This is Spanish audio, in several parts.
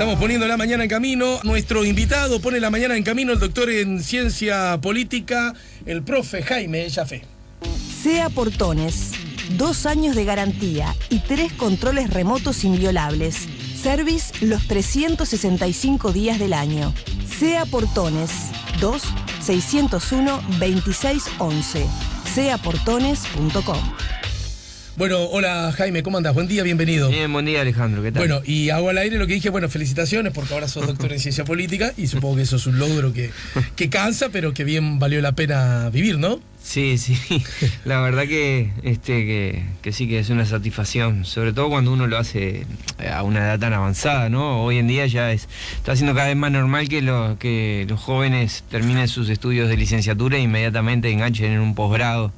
Estamos poniendo la mañana en camino. Nuestro invitado pone la mañana en camino, el doctor en ciencia política, el profe Jaime Yafé. SEA Portones, 2 años de garantía y 3 controles remotos inviolables. Service los 365 días del año. SEA Portones, 2-601-2611. seaportones.com. Bueno, hola Jaime, ¿cómo andás? Buen día, bienvenido. Bien, buen día Alejandro, ¿qué tal? Bueno, y hago al aire lo que dije, bueno, felicitaciones porque ahora sos doctor en ciencia política y supongo que eso es un logro que cansa, pero que bien valió la pena vivir, ¿no? Sí, la verdad que sí que es una satisfacción, sobre todo cuando uno lo hace a una edad tan avanzada, ¿no? Hoy en día ya está siendo cada vez más normal que los jóvenes terminen sus estudios de licenciatura e inmediatamente enganchen en un posgrado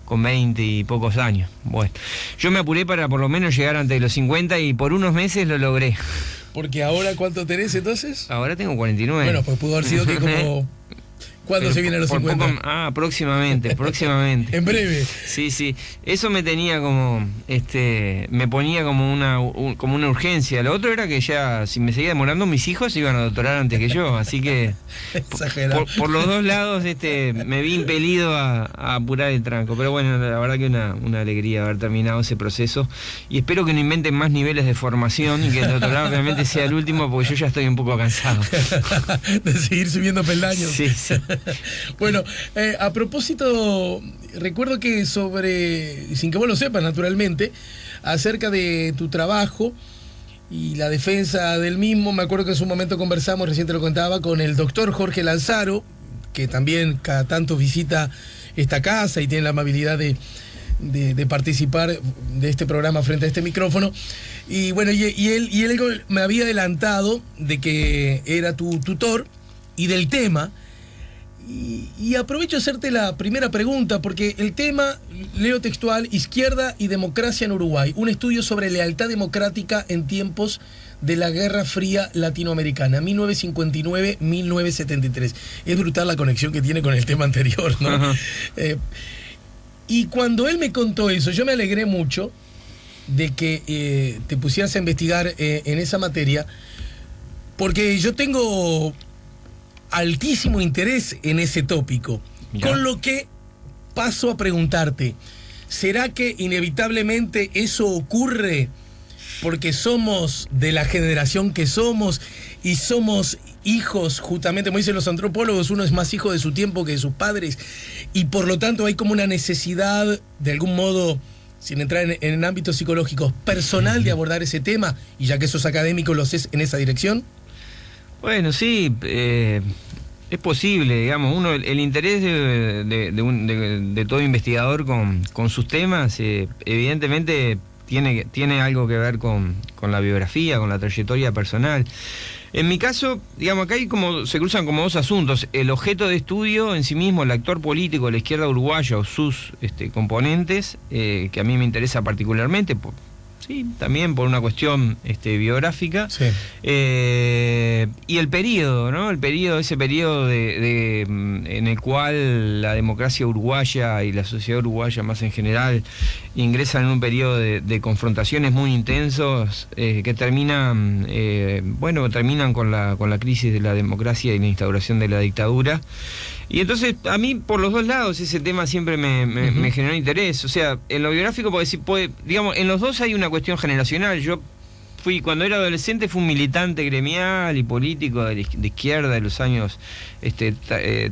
con 20 y pocos años. Bueno, yo me apuré para por lo menos llegar antes de los 50 y por unos meses lo logré. Porque ahora, ¿cuánto tenés entonces? Ahora tengo 49. Bueno, pues pudo haber sido que como... ¿Cuándo se viene a los 50? Próximamente. En breve. Sí. Eso me tenía como, me ponía como una urgencia. Lo otro era que ya, si me seguía demorando, mis hijos se iban a doctorar antes que yo. Así que, por los dos lados, me vi impelido a apurar el tranco. Pero bueno, la verdad que una alegría haber terminado ese proceso. Y espero que no inventen más niveles de formación y que el doctorado realmente sea el último, porque yo ya estoy un poco cansado. De seguir subiendo peldaños. Sí. Bueno, a propósito, recuerdo que sin que vos lo sepas naturalmente, acerca de tu trabajo y la defensa del mismo, me acuerdo que en su momento conversamos, recién te lo contaba, con el doctor Jorge Lanzaro, que también cada tanto visita esta casa y tiene la amabilidad de participar de este programa frente a este micrófono. Y bueno, y él me había adelantado de que era tu tutor y del tema. Y aprovecho a hacerte la primera pregunta, porque el tema, leo textual, Izquierda y Democracia en Uruguay, un estudio sobre lealtad democrática en tiempos de la Guerra Fría Latinoamericana, 1959-1973. Es brutal la conexión que tiene con el tema anterior, ¿no? Y cuando él me contó eso, yo me alegré mucho de que te pusieras a investigar en esa materia, porque yo tengo altísimo interés en ese tópico. Ya. Con lo que paso a preguntarte, ¿será que inevitablemente eso ocurre porque somos de la generación que somos y somos hijos, justamente como dicen los antropólogos, uno es más hijo de su tiempo que de sus padres, y por lo tanto hay como una necesidad, de algún modo, sin entrar en ámbitos psicológicos, personal de abordar ese tema, y ya que sos académico, ¿lo haces en esa dirección? Bueno, sí, es posible, digamos, el interés de todo investigador con sus temas, evidentemente tiene algo que ver con la biografía, con la trayectoria personal. En mi caso, digamos, acá se cruzan como dos asuntos: el objeto de estudio en sí mismo, el actor político de la izquierda uruguaya o sus componentes, que a mí me interesa particularmente, sí, también por una cuestión biográfica, sí. Y el periodo, ¿no? Ese periodo en el cual la democracia uruguaya y la sociedad uruguaya más en general ingresan en un periodo de confrontaciones muy intensos, que terminan con la crisis de la democracia y la instauración de la dictadura. Y entonces, a mí, por los dos lados, ese tema siempre me generó interés. O sea, en lo biográfico, digamos, en los dos hay una cuestión generacional. Yo cuando era adolescente, fui un militante gremial y político de izquierda de los años,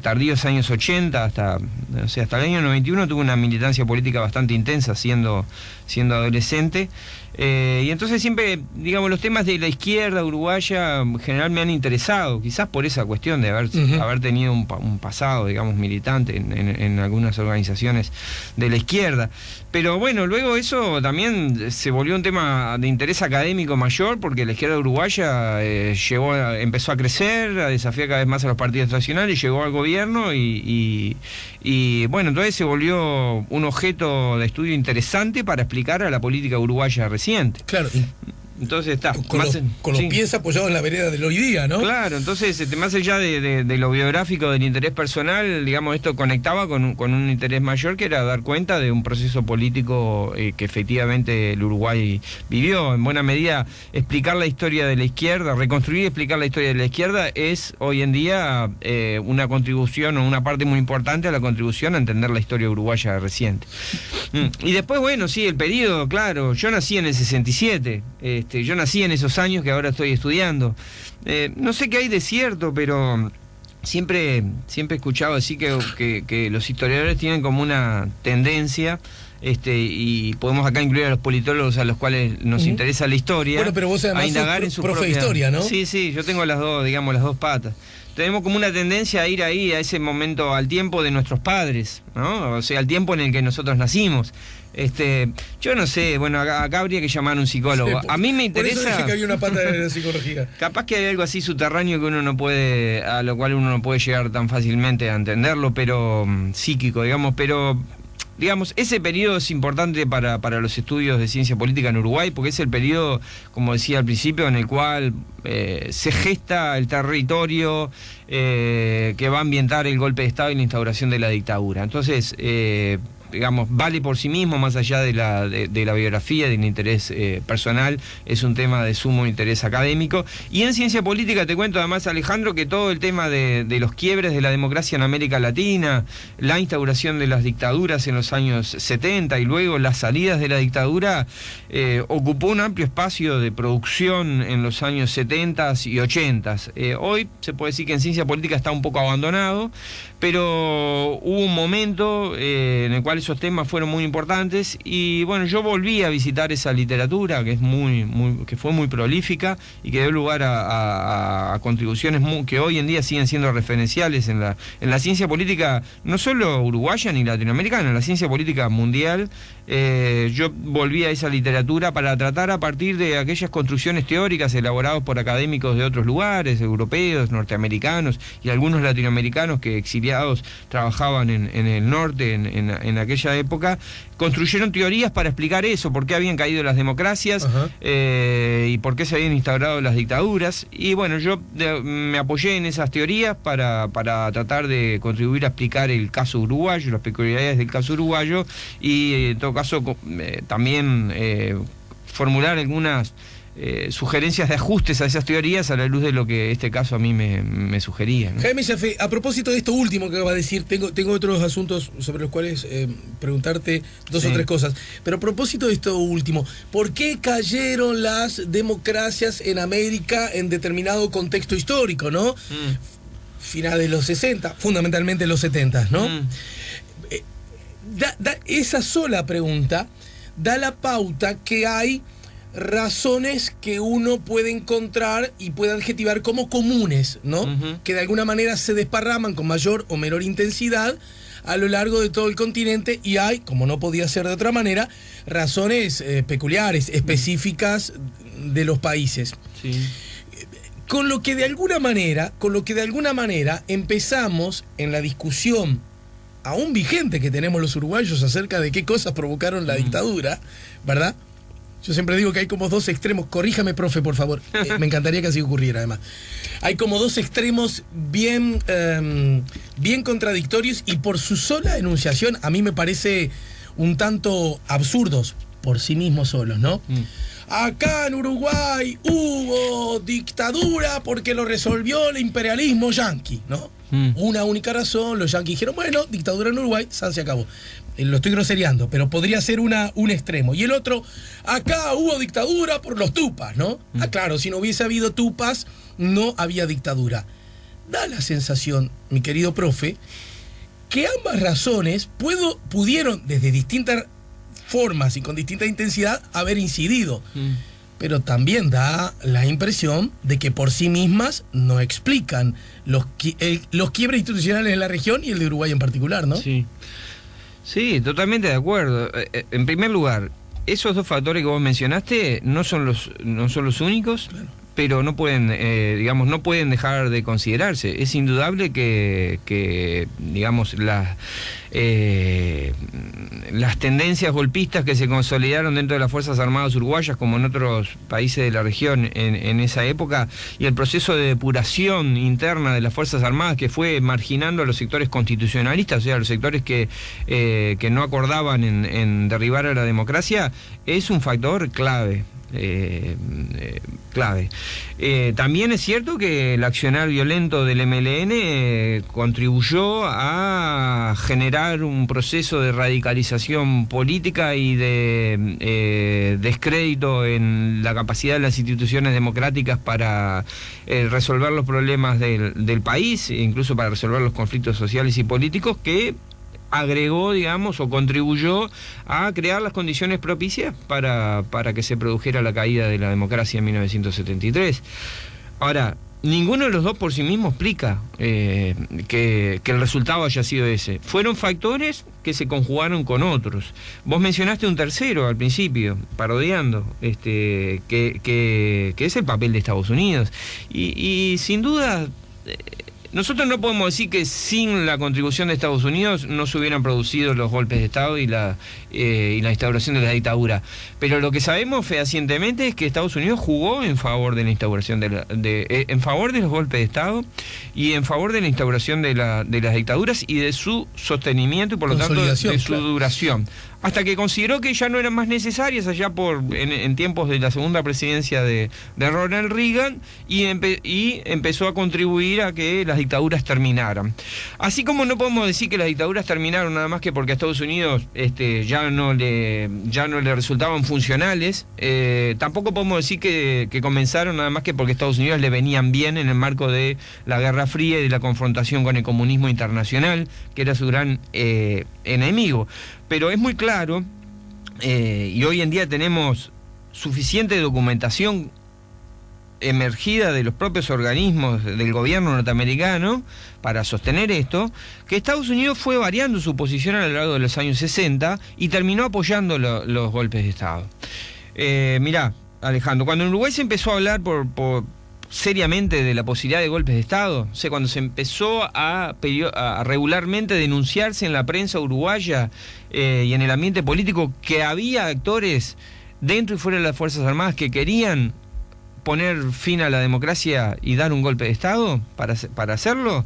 tardíos años 80, hasta el año 91 tuve una militancia política bastante intensa siendo adolescente. Y entonces siempre, digamos, los temas de la izquierda uruguaya en general me han interesado, quizás por esa cuestión de haber tenido un pasado, digamos, militante en algunas organizaciones de la izquierda. Pero bueno, luego eso también se volvió un tema de interés académico mayor, porque la izquierda uruguaya empezó a crecer, a desafiar cada vez más a los partidos tradicionales, llegó al gobierno y bueno, entonces se volvió un objeto de estudio interesante para explicar a la política uruguaya reciente. Claro, Entonces está. Con los pies apoyados en la vereda del hoy día, ¿no? Claro, entonces más allá de lo biográfico, del interés personal, digamos, esto conectaba con un interés mayor, que era dar cuenta de un proceso político que efectivamente el Uruguay vivió. En buena medida, explicar la historia de la izquierda, reconstruir y explicar la historia de la izquierda es hoy en día una contribución o una parte muy importante a la contribución a entender la historia uruguaya reciente. Y después, bueno, sí, el periodo, claro, yo nací en el 67, yo nací en esos años que ahora estoy estudiando. No sé qué hay de cierto, pero siempre he escuchado así que los historiadores tienen como una tendencia, y podemos acá incluir a los politólogos a los cuales nos interesa la historia. Bueno, pero vos además a indagar en su profe propia de historia, ¿no? Sí, yo tengo las dos patas. Tenemos como una tendencia a ir ahí, a ese momento, al tiempo de nuestros padres, ¿no? O sea, al tiempo en el que nosotros nacimos. Yo no sé, bueno, acá habría que llamar a un psicólogo. Sí, a mí me interesa. Por eso dije que había una pata de la psicología. Capaz que hay algo así subterráneo a lo cual uno no puede llegar tan fácilmente a entenderlo, pero psíquico, digamos, digamos, ese periodo es importante para los estudios de ciencia política en Uruguay, porque es el periodo, como decía al principio, en el cual se gesta el territorio que va a ambientar el golpe de Estado y la instauración de la dictadura. Entonces, digamos, vale por sí mismo, más allá de la biografía, del interés personal, es un tema de sumo interés académico. Y en ciencia política te cuento además, Alejandro, que todo el tema de los quiebres de la democracia en América Latina, la instauración de las dictaduras en los años 70 y luego las salidas de la dictadura, ocupó un amplio espacio de producción en los años 70 y 80. Hoy se puede decir que en ciencia política está un poco abandonado, pero hubo un momento en el cual esos temas fueron muy importantes y bueno, yo volví a visitar esa literatura que es que fue muy prolífica y que dio lugar a contribuciones que hoy en día siguen siendo referenciales en la ciencia política, no solo uruguaya ni latinoamericana, en la ciencia política mundial. Yo volví a esa literatura para tratar, a partir de aquellas construcciones teóricas elaboradas por académicos de otros lugares, europeos, norteamericanos y algunos latinoamericanos que exiliados trabajaban en el norte en aquella época, construyeron teorías para explicar eso, por qué habían caído las democracias y por qué se habían instaurado las dictaduras. Y bueno, yo me apoyé en esas teorías para tratar de contribuir a explicar el caso uruguayo, las peculiaridades del caso uruguayo y en todo caso también formular algunas sugerencias de ajustes a esas teorías a la luz de lo que este caso a mí me sugería, ¿no? Jaime Jaffe, a propósito de esto último que va a decir, tengo otros asuntos sobre los cuales preguntarte dos o tres cosas, pero a propósito de esto último, ¿por qué cayeron las democracias en América en determinado contexto histórico, ¿no? Finales de los 60, fundamentalmente los 70, ¿no? Esa sola pregunta da la pauta que hay razones que uno puede encontrar y puede adjetivar como comunes, ¿no? Que de alguna manera se desparraman con mayor o menor intensidad a lo largo de todo el continente y hay, como no podía ser de otra manera, razones peculiares, específicas de los países. Sí. Con lo que de alguna manera empezamos en la discusión aún vigente que tenemos los uruguayos acerca de qué cosas provocaron la dictadura, ¿verdad? Yo siempre digo que hay como dos extremos, corríjame, profe, por favor, me encantaría que así ocurriera además. Hay como dos extremos bien contradictorios y por su sola enunciación a mí me parece un tanto absurdos por sí mismos solos, ¿no? Acá en Uruguay hubo dictadura porque lo resolvió el imperialismo yanqui, ¿no? Una única razón, los yanquis dijeron, bueno, dictadura en Uruguay, se acabó. Lo estoy grosereando, pero podría ser un extremo. Y el otro, acá hubo dictadura por los tupas, ¿no? Claro, si no hubiese habido tupas, no había dictadura. Da la sensación, mi querido profe, que ambas razones pudieron, desde distintas formas y con distinta intensidad, haber incidido. Pero también da la impresión de que por sí mismas no explican los quiebres institucionales en la región y el de Uruguay en particular, ¿no? Sí, totalmente de acuerdo. En primer lugar, esos dos factores que vos mencionaste no son los únicos. Claro. pero no pueden, digamos, no pueden dejar de considerarse. Es indudable que digamos, las tendencias golpistas que se consolidaron dentro de las Fuerzas Armadas uruguayas, como en otros países de la región en esa época, y el proceso de depuración interna de las Fuerzas Armadas que fue marginando a los sectores constitucionalistas, o sea, los sectores que no acordaban en derribar a la democracia, es un factor clave. También es cierto que el accionar violento del MLN contribuyó a generar un proceso de radicalización política y de descrédito en la capacidad de las instituciones democráticas para resolver los problemas del país, incluso para resolver los conflictos sociales y políticos, que agregó, digamos, o contribuyó a crear las condiciones propicias para que se produjera la caída de la democracia en 1973. Ahora, ninguno de los dos por sí mismo explica que el resultado haya sido ese. Fueron factores que se conjugaron con otros. Vos mencionaste un tercero al principio, parodiando, que es el papel de Estados Unidos. Y sin duda... nosotros no podemos decir que sin la contribución de Estados Unidos no se hubieran producido los golpes de Estado y la instauración de la dictadura. Pero lo que sabemos fehacientemente es que Estados Unidos jugó en favor de la instauración en favor de los golpes de Estado y en favor de la instauración de las dictaduras y de su sostenimiento y por lo tanto de su duración. Hasta que consideró que ya no eran más necesarias allá en tiempos de la segunda presidencia de Ronald Reagan y empezó a contribuir a que las dictaduras terminaran. Así como no podemos decir que las dictaduras terminaron nada más que porque a Estados Unidos ya no le resultaban funcionales, tampoco podemos decir que comenzaron nada más que porque a Estados Unidos le venían bien en el marco de la Guerra Fría y de la confrontación con el comunismo internacional, que era su gran enemigo. Pero es muy claro, y hoy en día tenemos suficiente documentación emergida de los propios organismos del gobierno norteamericano para sostener esto, que Estados Unidos fue variando su posición a lo largo de los años 60 y terminó apoyando los golpes de Estado. Mirá, Alejandro, cuando en Uruguay se empezó a hablar seriamente de la posibilidad de golpes de Estado, o sea, cuando se empezó a regularmente denunciarse en la prensa uruguaya y en el ambiente político que había actores dentro y fuera de las Fuerzas Armadas que querían poner fin a la democracia y dar un golpe de Estado para hacerlo,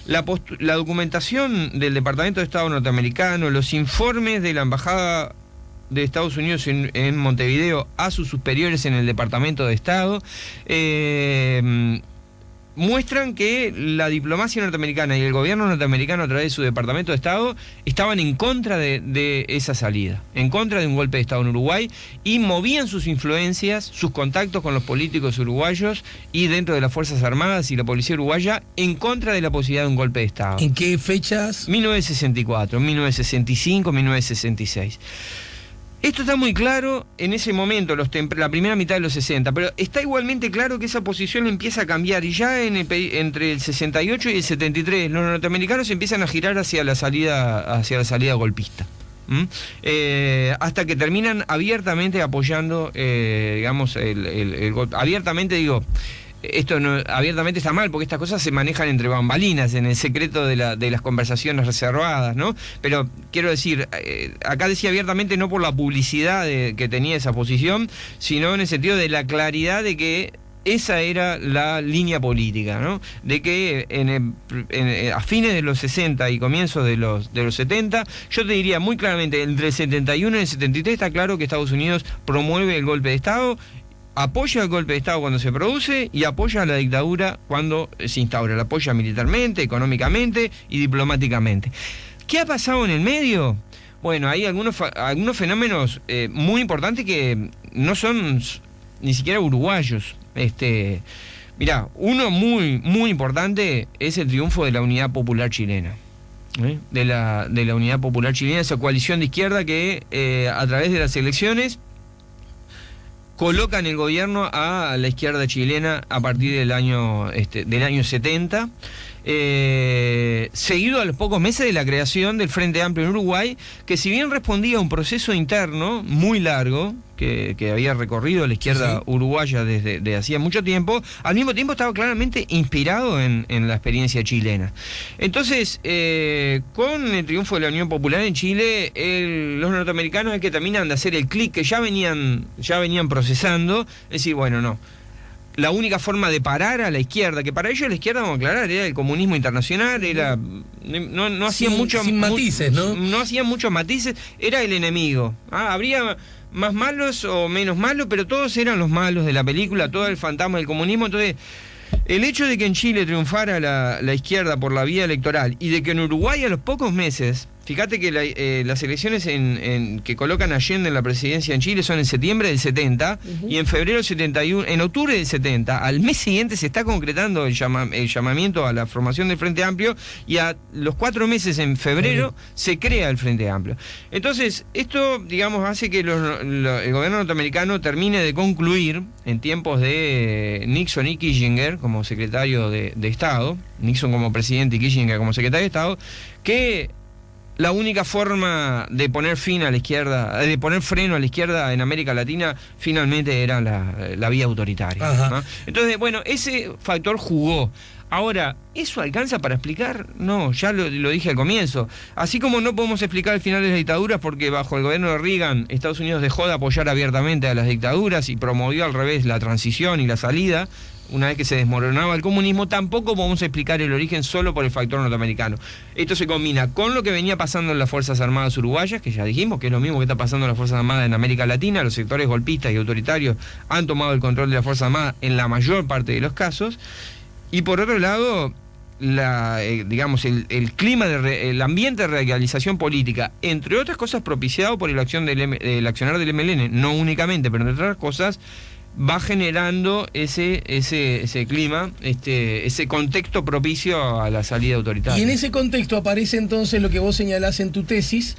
la documentación del Departamento de Estado norteamericano, los informes de la Embajada de Estados Unidos en Montevideo a sus superiores en el Departamento de Estado, muestran que la diplomacia norteamericana y el gobierno norteamericano a través de su Departamento de Estado estaban en contra de esa salida, en contra de un golpe de Estado en Uruguay, y movían sus influencias, sus contactos con los políticos uruguayos y dentro de las Fuerzas Armadas y la policía uruguaya en contra de la posibilidad de un golpe de Estado. ¿En qué fechas? 1964, 1965, 1966. Esto está muy claro en ese momento, la primera mitad de los 60, pero está igualmente claro que esa posición empieza a cambiar y ya entre el 68 y el 73 los norteamericanos empiezan a girar hacia la salida golpista. Hasta que terminan abiertamente apoyando, digamos, el golpe. Abiertamente digo... Esto no, abiertamente está mal, porque estas cosas se manejan entre bambalinas, en el secreto de las conversaciones reservadas, ¿no? Pero quiero decir, acá decía abiertamente no por la publicidad que tenía esa posición, sino en el sentido de la claridad de que esa era la línea política, ¿no? De que a fines de los 60 y comienzos de los 70, yo te diría muy claramente, entre el 71 y el 73 está claro que Estados Unidos promueve el golpe de Estado, apoya el golpe de Estado cuando se produce y apoya a la dictadura cuando se instaura. La apoya militarmente, económicamente y diplomáticamente. ¿Qué ha pasado en el medio? Bueno, hay algunos fenómenos muy importantes que no son ni siquiera uruguayos. Mirá, uno muy, muy importante es el triunfo de la Unidad Popular Chilena. De la Unidad Popular Chilena, esa coalición de izquierda que a través de las elecciones colocan el gobierno a la izquierda chilena a partir del año 70, seguido a los pocos meses de la creación del Frente Amplio en Uruguay, que si bien respondía a un proceso interno muy largo, que había recorrido la izquierda uruguaya desde hacía mucho tiempo, al mismo tiempo estaba claramente inspirado en la experiencia chilena. Entonces, con el triunfo de la Unión Popular en Chile, los norteamericanos es que terminan de hacer el clic que ya venían procesando, es decir, bueno, no. La única forma de parar a la izquierda, que para ellos la izquierda, vamos a aclarar, era el comunismo internacional, no hacían mucho... Sin matices, ¿no? No hacían muchos matices, era el enemigo. Habría más malos o menos malos, pero todos eran los malos de la película, todo el fantasma del comunismo. Entonces, el hecho de que en Chile triunfara la izquierda por la vía electoral y de que en Uruguay a los pocos meses, fíjate que las elecciones que colocan a Allende en la presidencia en Chile son en septiembre del 70 y en febrero del 71, en octubre del 70, al mes siguiente se está concretando el llamamiento a la formación del Frente Amplio y a los 4 meses en febrero se crea el Frente Amplio. Entonces, esto, digamos, hace que el gobierno norteamericano termine de concluir en tiempos de Nixon y Kissinger como secretario de Estado, Nixon como presidente y Kissinger como secretario de Estado, que la única forma de poner fin a la izquierda, de poner freno a la izquierda en América Latina, finalmente era la vía autoritaria, ¿no? Entonces, bueno, ese factor jugó. Ahora, ¿eso alcanza para explicar? No, ya lo dije al comienzo. Así como no podemos explicar el final de las dictaduras porque bajo el gobierno de Reagan, Estados Unidos dejó de apoyar abiertamente a las dictaduras y promovió al revés la transición y la salida, una vez que se desmoronaba el comunismo, tampoco podemos explicar el origen solo por el factor norteamericano. Esto se combina con lo que venía pasando en las Fuerzas Armadas uruguayas, que ya dijimos que es lo mismo que está pasando en las Fuerzas Armadas en América Latina. Los sectores golpistas y autoritarios han tomado el control de las Fuerzas Armadas en la mayor parte de los casos. Y por otro lado, digamos, el clima, el ambiente de radicalización política, entre otras cosas propiciado por el accionar del MLN, no únicamente, pero entre otras cosas, va generando ese clima, ese contexto propicio a la salida autoritaria. Y en ese contexto aparece entonces lo que vos señalás en tu tesis,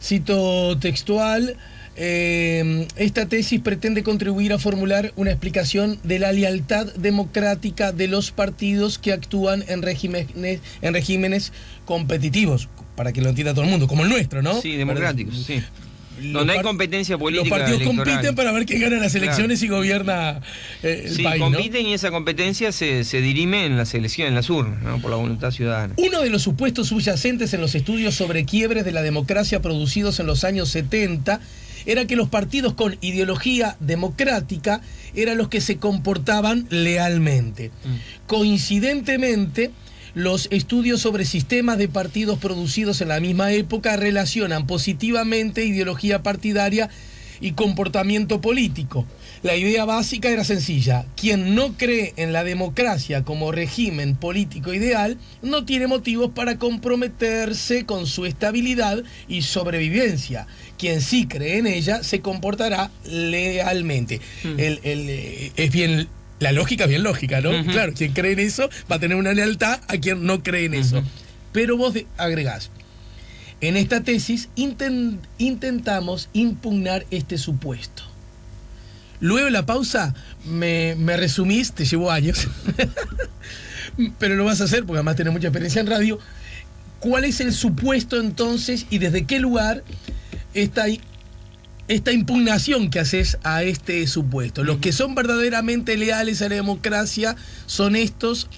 cito textual, esta tesis pretende contribuir a formular una explicación de la lealtad democrática de los partidos que actúan en regímenes competitivos, para que lo entienda todo el mundo, como el nuestro, ¿no? Sí, democráticos, sí. Donde hay competencia política. Los partidos electoral compiten para ver quién gana las elecciones y gobierna el país, ¿no? Compiten y esa competencia se dirime en las elecciones, en las urnas, ¿no? Por la voluntad ciudadana. Uno de los supuestos subyacentes en los estudios sobre quiebres de la democracia producidos en los años 70 era que los partidos con ideología democrática eran los que se comportaban lealmente. Coincidentemente, los estudios sobre sistemas de partidos producidos en la misma época relacionan positivamente ideología partidaria y comportamiento político. La idea básica era sencilla: quien no cree en la democracia como régimen político ideal no tiene motivos para comprometerse con su estabilidad y sobrevivencia. Quien sí cree en ella se comportará lealmente. Es bien... La lógica es bien lógica, ¿no? Claro, quien cree en eso va a tener una lealtad a quien no cree en eso. Pero vos agregás, en esta tesis intentamos impugnar este supuesto. Luego de la pausa me resumís, te llevo años, pero lo vas a hacer porque además tenés mucha experiencia en radio. ¿Cuál es el supuesto entonces y desde qué lugar esta impugnación que haces a este supuesto? Los que son verdaderamente leales a la democracia son estos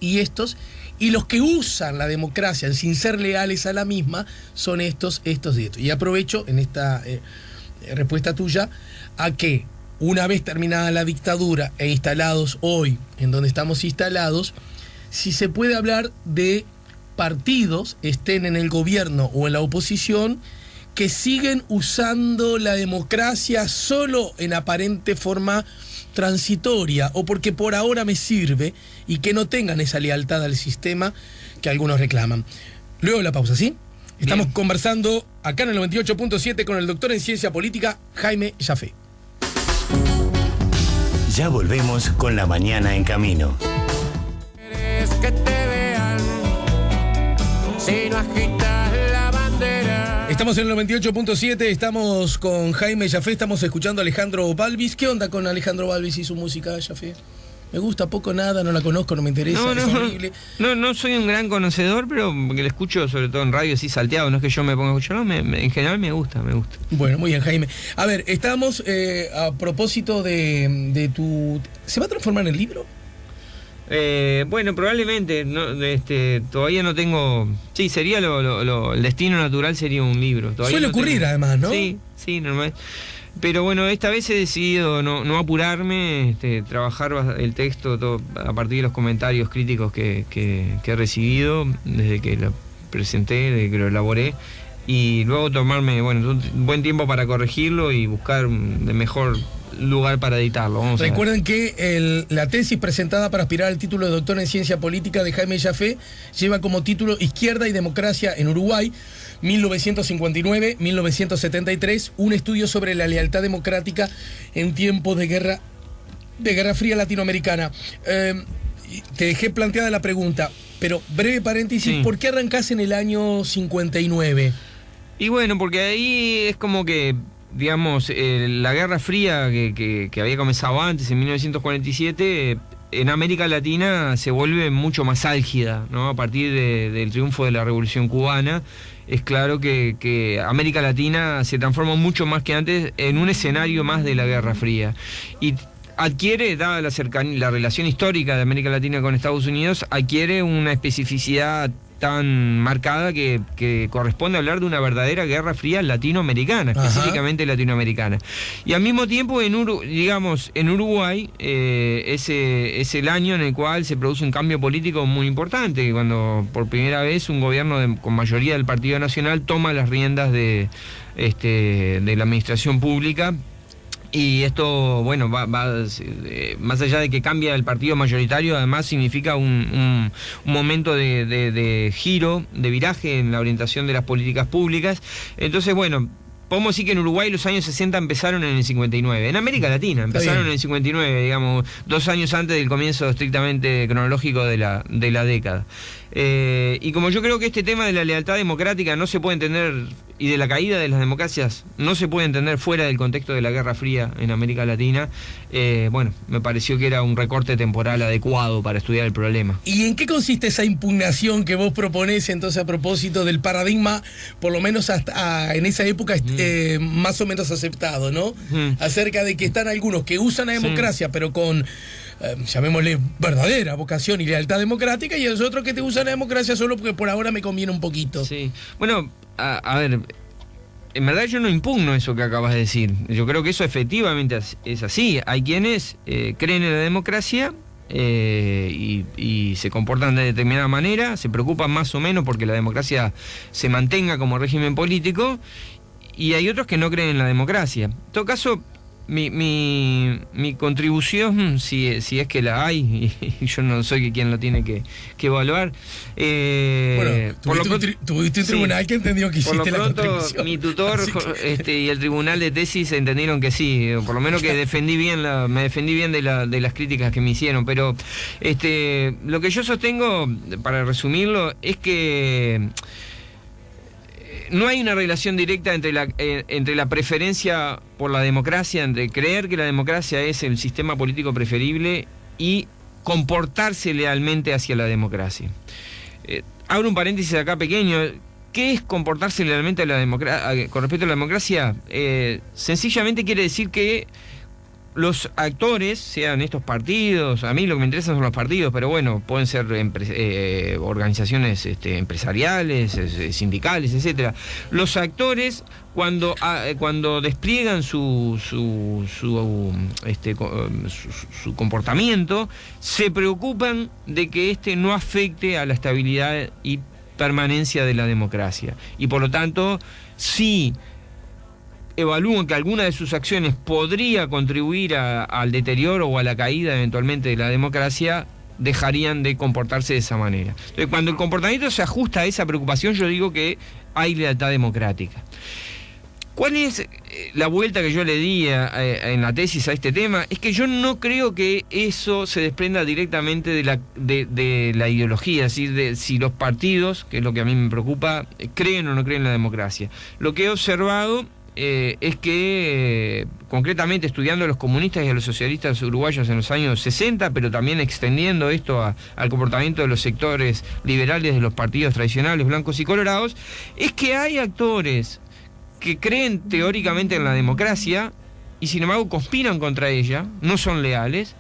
y estos, y los que usan la democracia sin ser leales a la misma son estos y estos. Y aprovecho en esta respuesta tuya a que una vez terminada la dictadura e instalados hoy en donde estamos instalados, si se puede hablar de partidos, estén en el gobierno o en la oposición, que siguen usando la democracia solo en aparente forma transitoria o porque por ahora me sirve, y que no tengan esa lealtad al sistema que algunos reclaman. Luego de la pausa, ¿sí? Estamos conversando acá en el 98.7 con el doctor en ciencia política Jaime Jaffe. Ya volvemos con La Mañana en Camino. ¿Quieres que te vean si no agitas la bandera? Estamos en el 98.7, estamos con Jaime Jaffe, estamos escuchando a Alejandro Balvis. ¿Qué onda con Alejandro Balvis y su música, Jaffe? Me gusta poco, nada, no la conozco, no me interesa, es horrible. No soy un gran conocedor, pero porque la escucho sobre todo en radio así salteado, no es que yo me ponga a escuchar, en general me gusta. Bueno, muy bien, Jaime. A ver, estamos a propósito de tu... ¿Se va a transformar en libro? Bueno, probablemente, todavía no tengo... Sí, sería el destino natural sería un libro. Todavía suele ocurrir además, ¿no? Sí, normal. Pero bueno, esta vez he decidido no apurarme, trabajar el texto todo, a partir de los comentarios críticos que he recibido desde que lo presenté, desde que lo elaboré, y luego tomarme un buen tiempo para corregirlo y buscar de mejor lugar para editarlo. Recuerden que la tesis presentada para aspirar al título de doctor en ciencia política de Jaime Jaffe lleva como título Izquierda y Democracia en Uruguay, 1959-1973, un estudio sobre la lealtad democrática en tiempos de Guerra Fría latinoamericana. Te dejé planteada la pregunta, pero breve paréntesis, sí. ¿Por qué arrancás en el año 59? Y bueno, porque ahí es como que, digamos, la Guerra Fría que había comenzado antes, en 1947, en América Latina se vuelve mucho más álgida, ¿no? A partir del triunfo de la Revolución Cubana, es claro que América Latina se transforma mucho más que antes en un escenario más de la Guerra Fría. Y adquiere, dada la relación histórica de América Latina con Estados Unidos, adquiere una especificidad tan marcada que corresponde hablar de una verdadera Guerra Fría latinoamericana, específicamente latinoamericana. Y al mismo tiempo, en Uruguay, es el año en el cual se produce un cambio político muy importante, cuando por primera vez un gobierno con mayoría del Partido Nacional toma las riendas de la administración pública. Y esto, bueno, va más allá de que cambia el partido mayoritario, además significa un momento de giro, de viraje en la orientación de las políticas públicas. Entonces, bueno, podemos decir que en Uruguay los años 60 empezaron en el 59. En América Latina empezaron en el 59, digamos, 2 años antes del comienzo estrictamente cronológico de la década. Y como yo creo que este tema de la lealtad democrática no se puede entender, y de la caída de las democracias no se puede entender fuera del contexto de la Guerra Fría en América Latina, bueno, me pareció que era un recorte temporal adecuado para estudiar el problema. ¿Y en qué consiste esa impugnación que vos proponés entonces a propósito del paradigma, por lo menos hasta en esa época más o menos aceptado, ¿no? Acerca de que están algunos que usan la democracia, pero con... llamémosle verdadera vocación y lealtad democrática, y los otros que te usan la democracia solo porque por ahora me conviene un poquito. Sí. Bueno, a ver, en verdad yo no impugno eso que acabas de decir. Yo creo que eso efectivamente es así. Hay quienes creen en la democracia y se comportan de determinada manera, se preocupan más o menos porque la democracia se mantenga como régimen político, y hay otros que no creen en la democracia. En todo caso, mi contribución, si es que la hay, y yo no soy quien lo tiene que evaluar. Bueno, tuviste un tribunal que entendió que hiciste la contribución. Mi tutor y el tribunal de tesis entendieron que sí, por lo menos que me defendí bien de las críticas que me hicieron. Pero lo que yo sostengo, para resumirlo, es que no hay una relación directa entre la preferencia por la democracia, entre creer que la democracia es el sistema político preferible y comportarse lealmente hacia la democracia. Abro un paréntesis acá pequeño. ¿Qué es comportarse lealmente con respecto a la democracia? Sencillamente quiere decir que los actores, sean estos partidos, a mí lo que me interesan son los partidos, pero bueno, pueden ser organizaciones empresariales, sindicales, etcétera. Los actores, cuando despliegan su comportamiento, se preocupan de que no afecte a la estabilidad y permanencia de la democracia. Y por lo tanto, si evalúan que alguna de sus acciones podría contribuir al deterioro o a la caída eventualmente de la democracia, dejarían de comportarse de esa manera. Entonces, cuando el comportamiento se ajusta a esa preocupación, yo digo que hay lealtad democrática. ¿Cuál es la vuelta que yo le di en la tesis a este tema? Es que yo no creo que eso se desprenda directamente de la ideología, es decir, de si los partidos, que es lo que a mí me preocupa, creen o no creen en la democracia. Lo que he observado es que, concretamente estudiando a los comunistas y a los socialistas uruguayos en los años 60, pero también extendiendo esto al comportamiento de los sectores liberales de los partidos tradicionales blancos y colorados, es que hay actores que creen teóricamente en la democracia y sin embargo conspiran contra ella, no son leales,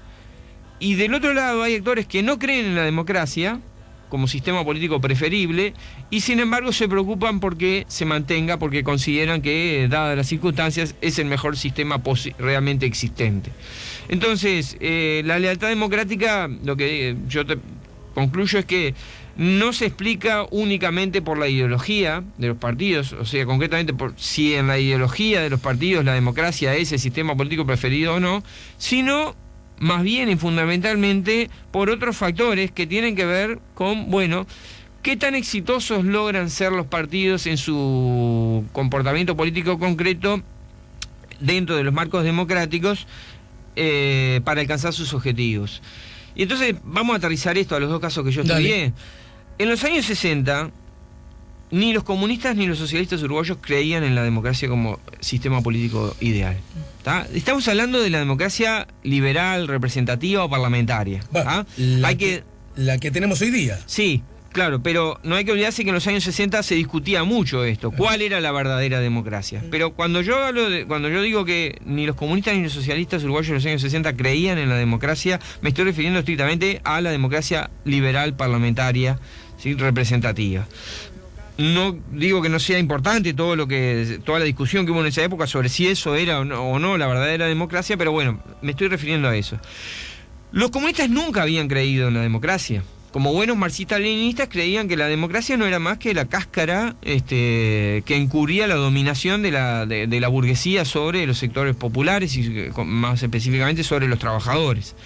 y del otro lado hay actores que no creen en la democracia como sistema político preferible y sin embargo se preocupan porque se mantenga, porque consideran que, dadas las circunstancias, es el mejor sistema realmente existente. Entonces, la lealtad democrática, lo que yo te concluyo es que no se explica únicamente por la ideología de los partidos, o sea, concretamente por si en la ideología de los partidos la democracia es el sistema político preferido o no, sino más bien y fundamentalmente por otros factores que tienen que ver con, bueno, qué tan exitosos logran ser los partidos en su comportamiento político concreto dentro de los marcos democráticos para alcanzar sus objetivos. Y entonces vamos a aterrizar esto a los dos casos que yo estudié. Dale. En los años 60, ni los comunistas ni los socialistas uruguayos creían en la democracia como sistema político ideal. ¿Tá? Estamos hablando de la democracia liberal, representativa o parlamentaria. Bueno, la que tenemos hoy día. Sí, claro, pero no hay que olvidarse que en los años 60 se discutía mucho esto, cuál era la verdadera democracia. Pero cuando yo digo que ni los comunistas ni los socialistas uruguayos en los años 60 creían en la democracia, me estoy refiriendo estrictamente a la democracia liberal parlamentaria, ¿sí? Representativa. No digo que no sea importante toda la discusión que hubo en esa época sobre si eso era o no la verdadera democracia, pero bueno, me estoy refiriendo a eso. Los comunistas nunca habían creído en la democracia. Como buenos marxistas-leninistas creían que la democracia no era más que la cáscara que encubría la dominación de la burguesía sobre los sectores populares y más específicamente sobre los trabajadores.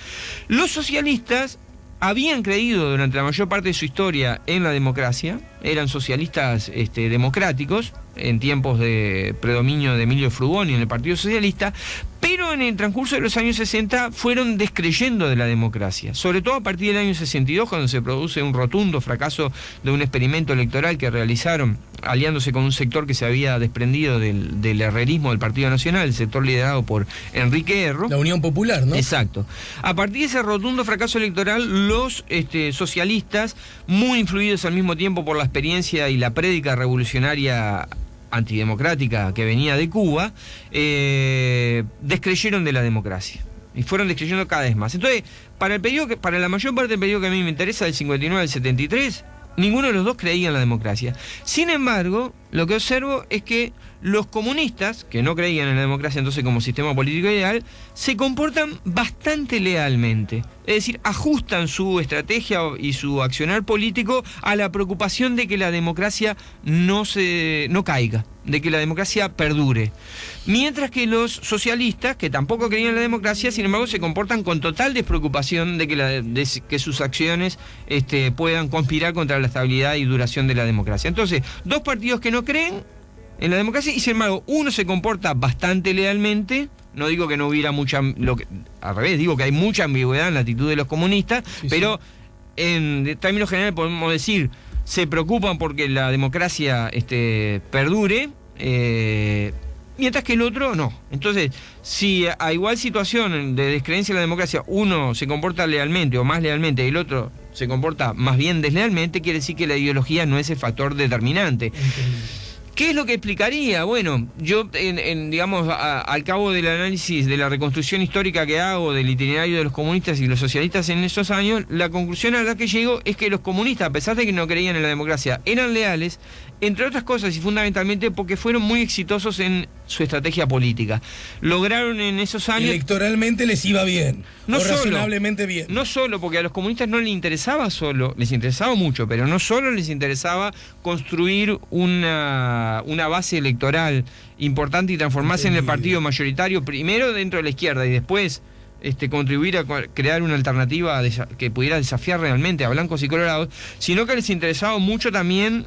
Los socialistas habían creído durante la mayor parte de su historia en la democracia, eran socialistas democráticos en tiempos de predominio de Emilio Frugoni en el Partido Socialista, pero en el transcurso de los años 60 fueron descreyendo de la democracia, sobre todo a partir del año 62, cuando se produce un rotundo fracaso de un experimento electoral que realizaron aliándose con un sector que se había desprendido del herrerismo del Partido Nacional, el sector liderado por Enrique Erro. La Unión Popular, ¿no? Exacto. A partir de ese rotundo fracaso electoral, los socialistas, muy influidos al mismo tiempo por la experiencia y la prédica revolucionaria antidemocrática que venía de Cuba, descreyeron de la democracia y fueron descreyendo cada vez más. Entonces, para la mayor parte del periodo que a mí me interesa, del 59 al 73, ninguno de los dos creía en la democracia. Sin embargo, lo que observo es que los comunistas, que no creían en la democracia entonces como sistema político ideal, se comportan bastante lealmente. Es decir, ajustan su estrategia y su accionar político a la preocupación de que la democracia no caiga, de que la democracia perdure. Mientras que los socialistas, que tampoco creían en la democracia, sin embargo se comportan con total despreocupación de que sus acciones puedan conspirar contra la estabilidad y duración de la democracia. Entonces, dos partidos que no creen en la democracia y sin embargo uno se comporta bastante lealmente. No digo que no hubiera al revés, digo que hay mucha ambigüedad en la actitud de los comunistas, sí, pero sí, en términos generales podemos decir, se preocupan porque la democracia perdure, mientras que el otro no. Entonces, si a igual situación de descreencia en la democracia uno se comporta lealmente o más lealmente y el otro se comporta más bien deslealmente, quiere decir que la ideología no es el factor determinante. ¿Qué es lo que explicaría? Bueno, yo, digamos, al cabo del análisis de la reconstrucción histórica que hago del itinerario de los comunistas y los socialistas en esos años, la conclusión a la que llego es que los comunistas, a pesar de que no creían en la democracia, eran leales, entre otras cosas y fundamentalmente porque fueron muy exitosos en su estrategia política. Lograron en esos años... Electoralmente les iba bien, razonablemente bien. No solo, porque a los comunistas no les interesaba les interesaba mucho, pero no solo les interesaba construir una base electoral importante y transformarse en el partido mayoritario, primero dentro de la izquierda y después contribuir a crear una alternativa que pudiera desafiar realmente a blancos y colorados, sino que les interesaba mucho también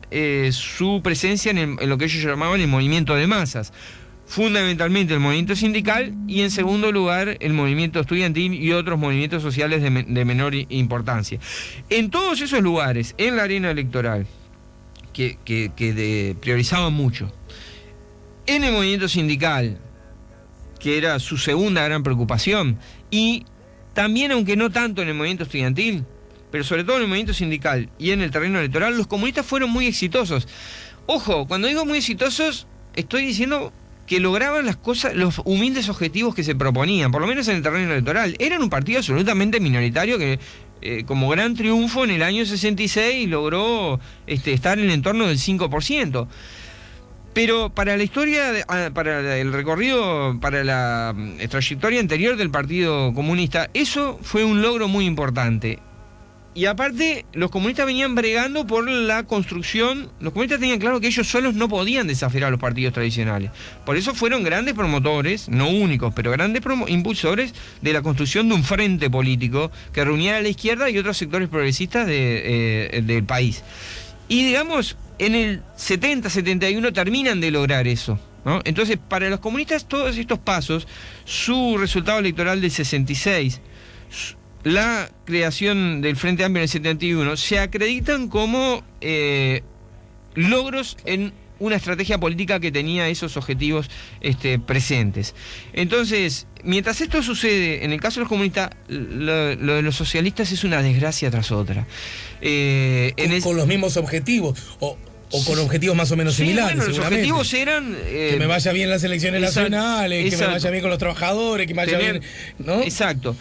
su presencia en lo que ellos llamaban el movimiento de masas, fundamentalmente el movimiento sindical y en segundo lugar el movimiento estudiantil y otros movimientos sociales de menor importancia. En todos esos lugares, en la arena electoral, que priorizaban mucho, en el movimiento sindical, que era su segunda gran preocupación, y también, aunque no tanto en el movimiento estudiantil, pero sobre todo en el movimiento sindical y en el terreno electoral, los comunistas fueron muy exitosos. Ojo, cuando digo muy exitosos, estoy diciendo que lograban las cosas, los humildes objetivos que se proponían, por lo menos en el terreno electoral. Eran un partido absolutamente minoritario que, como gran triunfo en el año 66, logró estar en el entorno del 5%. Pero para la historia, para el recorrido, para la trayectoria anterior del Partido Comunista, eso fue un logro muy importante. Y aparte, los comunistas venían bregando por la construcción. Los comunistas tenían claro que ellos solos no podían desafiar a los partidos tradicionales. Por eso fueron grandes promotores, no únicos, pero grandes impulsores de la construcción de un frente político que reuniera a la izquierda y otros sectores progresistas del país. Y digamos, en el 70-71 terminan de lograr eso, ¿no? Entonces, para los comunistas, todos estos pasos, su resultado electoral del 66, la creación del Frente Amplio en el 71, se acreditan como logros en una estrategia política que tenía esos objetivos presentes. Entonces, mientras esto sucede, en el caso de los comunistas, lo de los socialistas es una desgracia tras otra. Con los mismos objetivos, o con objetivos más o menos similares. Bueno, los objetivos eran... que me vaya bien las elecciones nacionales, que me vaya bien con los trabajadores, que me vaya bien... ¿no? Exacto.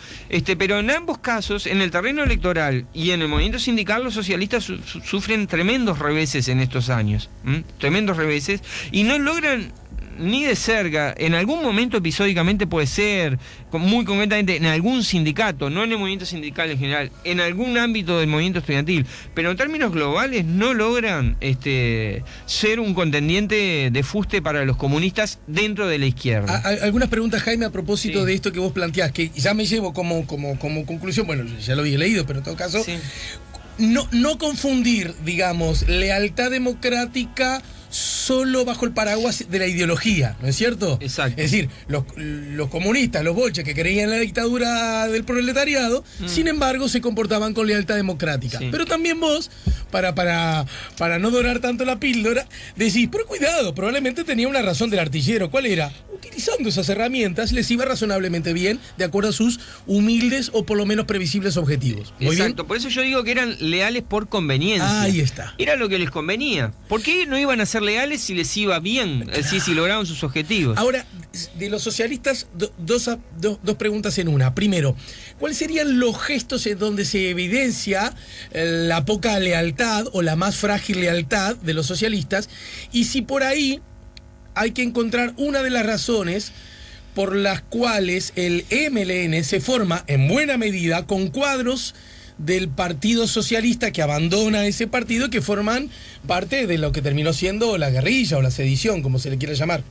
Pero en ambos casos, en el terreno electoral y en el movimiento sindical, los socialistas sufren tremendos reveses en estos años. Tremendos reveses. Y no logran ni de cerca, en algún momento episódicamente puede ser, muy concretamente en algún sindicato, no en el movimiento sindical en general, en algún ámbito del movimiento estudiantil, pero en términos globales no logran ser un contendiente de fuste para los comunistas dentro de la izquierda. Algunas preguntas, Jaime, a propósito de esto que vos planteás, que ya me llevo como conclusión, bueno, ya lo había leído, pero en todo caso, no confundir, digamos, lealtad democrática solo bajo el paraguas de la ideología, ¿no es cierto? Exacto. Es decir, los comunistas, los bolches que creían en la dictadura del proletariado, sin embargo, se comportaban con lealtad democrática. Sí. Pero también vos, para no dorar tanto la píldora, decís, pero cuidado, probablemente tenía una razón del artillero. ¿Cuál era? Utilizando esas herramientas les iba razonablemente bien, de acuerdo a sus humildes o por lo menos previsibles objetivos. ¿Muy Exacto, bien? Por eso yo digo que eran leales por conveniencia. Ahí está. Era lo que les convenía. ¿Por qué no iban a ser leales si les iba bien, si lograban sus objetivos? Ahora, de los socialistas, dos preguntas en una. Primero, ¿cuáles serían los gestos en donde se evidencia la poca lealtad o la más frágil lealtad de los socialistas? Y si por ahí hay que encontrar una de las razones por las cuales el MLN se forma en buena medida con cuadros del Partido Socialista que abandona ese partido y que forman parte de lo que terminó siendo la guerrilla o la sedición, como se le quiera llamar.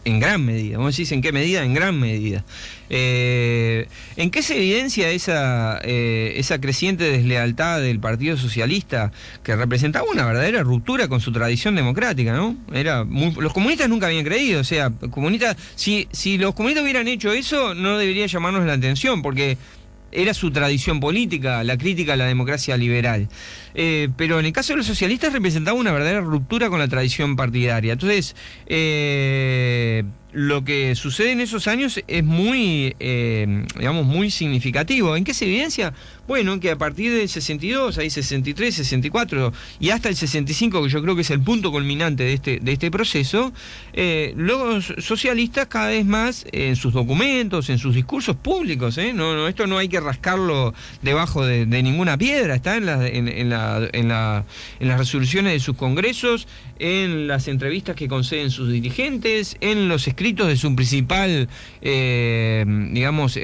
En gran medida, vos decís en qué medida, en gran medida. ¿En qué se evidencia esa creciente deslealtad del Partido Socialista que representaba una verdadera ruptura con su tradición democrática, ¿no? Los comunistas nunca habían creído, o sea, si los comunistas hubieran hecho eso, no debería llamarnos la atención, porque era su tradición política, la crítica a la democracia liberal. Pero en el caso de los socialistas representaba una verdadera ruptura con la tradición partidaria. Entonces, lo que sucede en esos años es muy significativo. ¿En qué se evidencia? Bueno, que a partir del 62, ahí 63, 64 y hasta el 65, que yo creo que es el punto culminante de este proceso, los socialistas cada vez más en sus documentos, en sus discursos públicos, esto no hay que rascarlo debajo de ninguna piedra, está en las resoluciones de sus congresos, en las entrevistas que conceden sus dirigentes, en los escritos de su principal,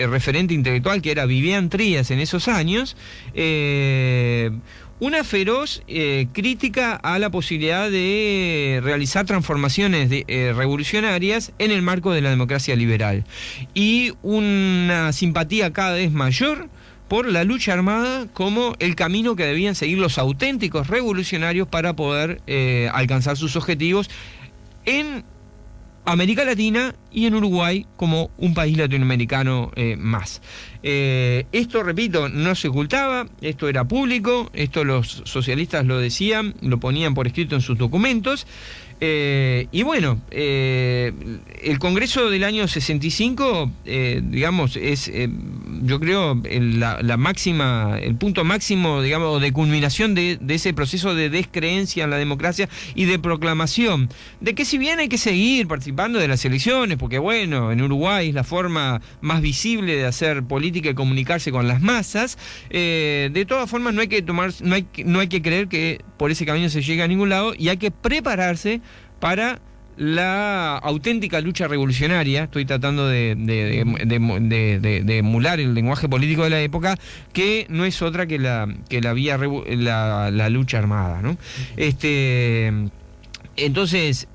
referente intelectual, que era Vivian Trías en esos años, una feroz crítica a la posibilidad de realizar transformaciones revolucionarias en el marco de la democracia liberal y una simpatía cada vez mayor por la lucha armada como el camino que debían seguir los auténticos revolucionarios para poder alcanzar sus objetivos en América Latina y en Uruguay como un país latinoamericano más. Esto, repito, no se ocultaba, esto era público, esto los socialistas lo decían, lo ponían por escrito en sus documentos. Y bueno, el Congreso del año 65, digamos, es, yo creo, la máxima, el punto máximo, digamos, de culminación de ese proceso de descreencia en la democracia y de proclamación de que si bien hay que seguir participando de las elecciones, porque bueno, en Uruguay es la forma más visible de hacer política y comunicarse con las masas, de todas formas no hay que creer que por ese camino se llega a ningún lado, y hay que prepararse para la auténtica lucha revolucionaria. Estoy tratando de emular el lenguaje político de la época, que no es otra que la lucha armada, ¿no? Entonces,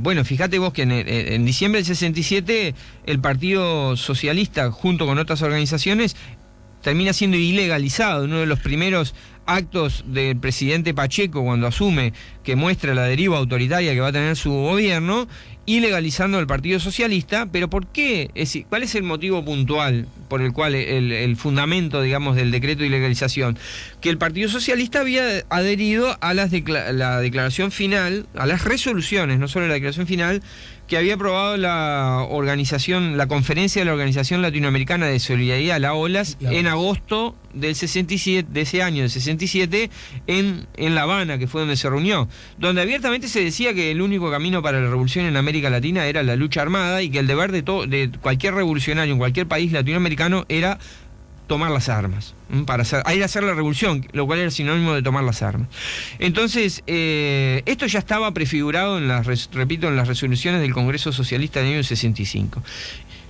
bueno, fíjate vos que en diciembre del 67 el Partido Socialista, junto con otras organizaciones, termina siendo ilegalizado. Uno de los primeros actos del presidente Pacheco cuando asume, que muestra la deriva autoritaria que va a tener su gobierno, ilegalizando al Partido Socialista. ¿Pero por qué? Es decir, ¿cuál es el motivo puntual por el cual el fundamento, digamos, del decreto de ilegalización? Que el Partido Socialista había adherido a la declaración final, a las resoluciones, no solo la declaración final, que había aprobado la Conferencia de la Organización Latinoamericana de Solidaridad, la OLAS, en agosto del 67, de ese año, del 67, en La Habana, que fue donde se reunió, donde abiertamente se decía que el único camino para la revolución en América Latina era la lucha armada, y que el deber de cualquier revolucionario en cualquier país latinoamericano era tomar las armas, para ir a hacer la revolución, lo cual era sinónimo de tomar las armas. Entonces, esto ya estaba prefigurado en las resoluciones del Congreso Socialista del año 65.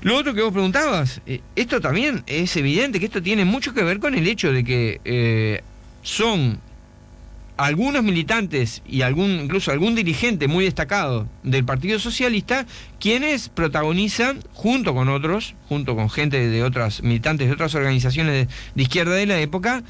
Lo otro que vos preguntabas, esto también es evidente que esto tiene mucho que ver con el hecho de que son algunos militantes y incluso algún dirigente muy destacado del Partido Socialista quienes protagonizan, junto con gente de otras militantes de otras organizaciones de izquierda de la época,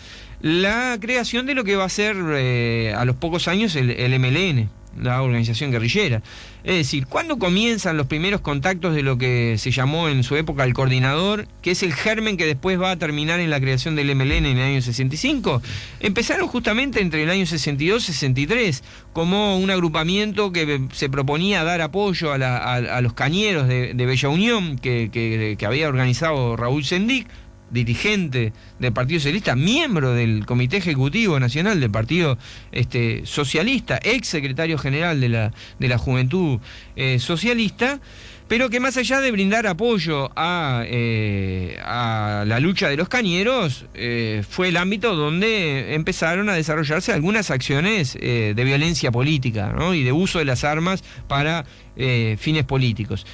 la creación de lo que va a ser a los pocos años el MLN, la organización guerrillera. Es decir, ¿cuándo comienzan los primeros contactos de lo que se llamó en su época el coordinador, que es el germen que después va a terminar en la creación del MLN en el año 65? Empezaron justamente entre el año 62 y 63, como un agrupamiento que se proponía dar apoyo a los cañeros de Bella Unión, que había organizado Raúl Sendic, dirigente del Partido Socialista, miembro del Comité Ejecutivo Nacional del Partido Socialista, ex secretario general de la Juventud Socialista, pero que más allá de brindar apoyo a la lucha de los cañeros, fue el ámbito donde empezaron a desarrollarse algunas acciones de violencia política, ¿no? Y de uso de las armas para fines políticos.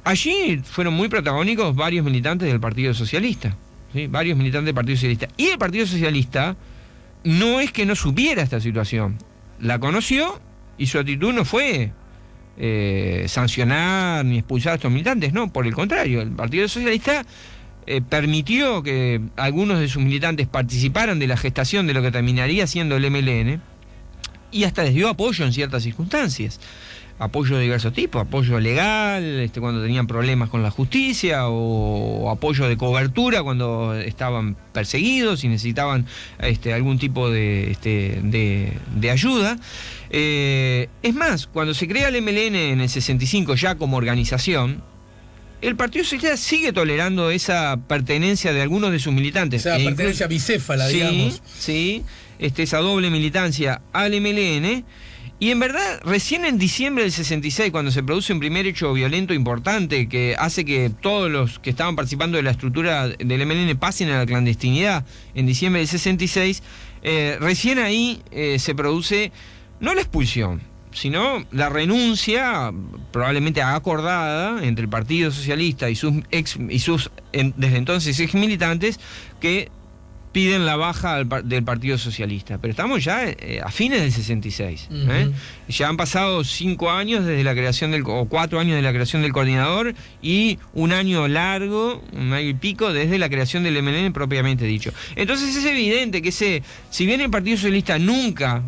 Allí fueron muy protagónicos varios militantes del Partido Socialista. ¿Sí? Varios militantes del Partido Socialista. Y el Partido Socialista no es que no supiera esta situación. La conoció y su actitud no fue sancionar ni expulsar a estos militantes. No, por el contrario. El Partido Socialista permitió que algunos de sus militantes participaran de la gestación de lo que terminaría siendo el MLN, y hasta les dio apoyo en ciertas circunstancias. Apoyo de diversos tipos, apoyo legal cuando tenían problemas con la justicia, o apoyo de cobertura cuando estaban perseguidos y necesitaban algún tipo de ayuda. Es más, cuando se crea el MLN en el 65 ya como organización, el Partido Socialista sigue tolerando esa pertenencia de algunos de sus militantes. O sea, pertenencia bicéfala, digamos. Sí, esa doble militancia al MLN. Y en verdad, recién en diciembre del 66, cuando se produce un primer hecho violento importante que hace que todos los que estaban participando de la estructura del MLN pasen a la clandestinidad, en diciembre del 66, recién ahí se produce no la expulsión, sino la renuncia, probablemente acordada, entre el Partido Socialista y sus desde entonces ex militantes, que piden la baja del Partido Socialista. Pero estamos ya a fines del 66. Uh-huh. Ya han pasado 5 años desde la creación o 4 años de la creación del coordinador, y un año largo, un año y pico, desde la creación del MLN propiamente dicho. Entonces es evidente que si bien el Partido Socialista nunca,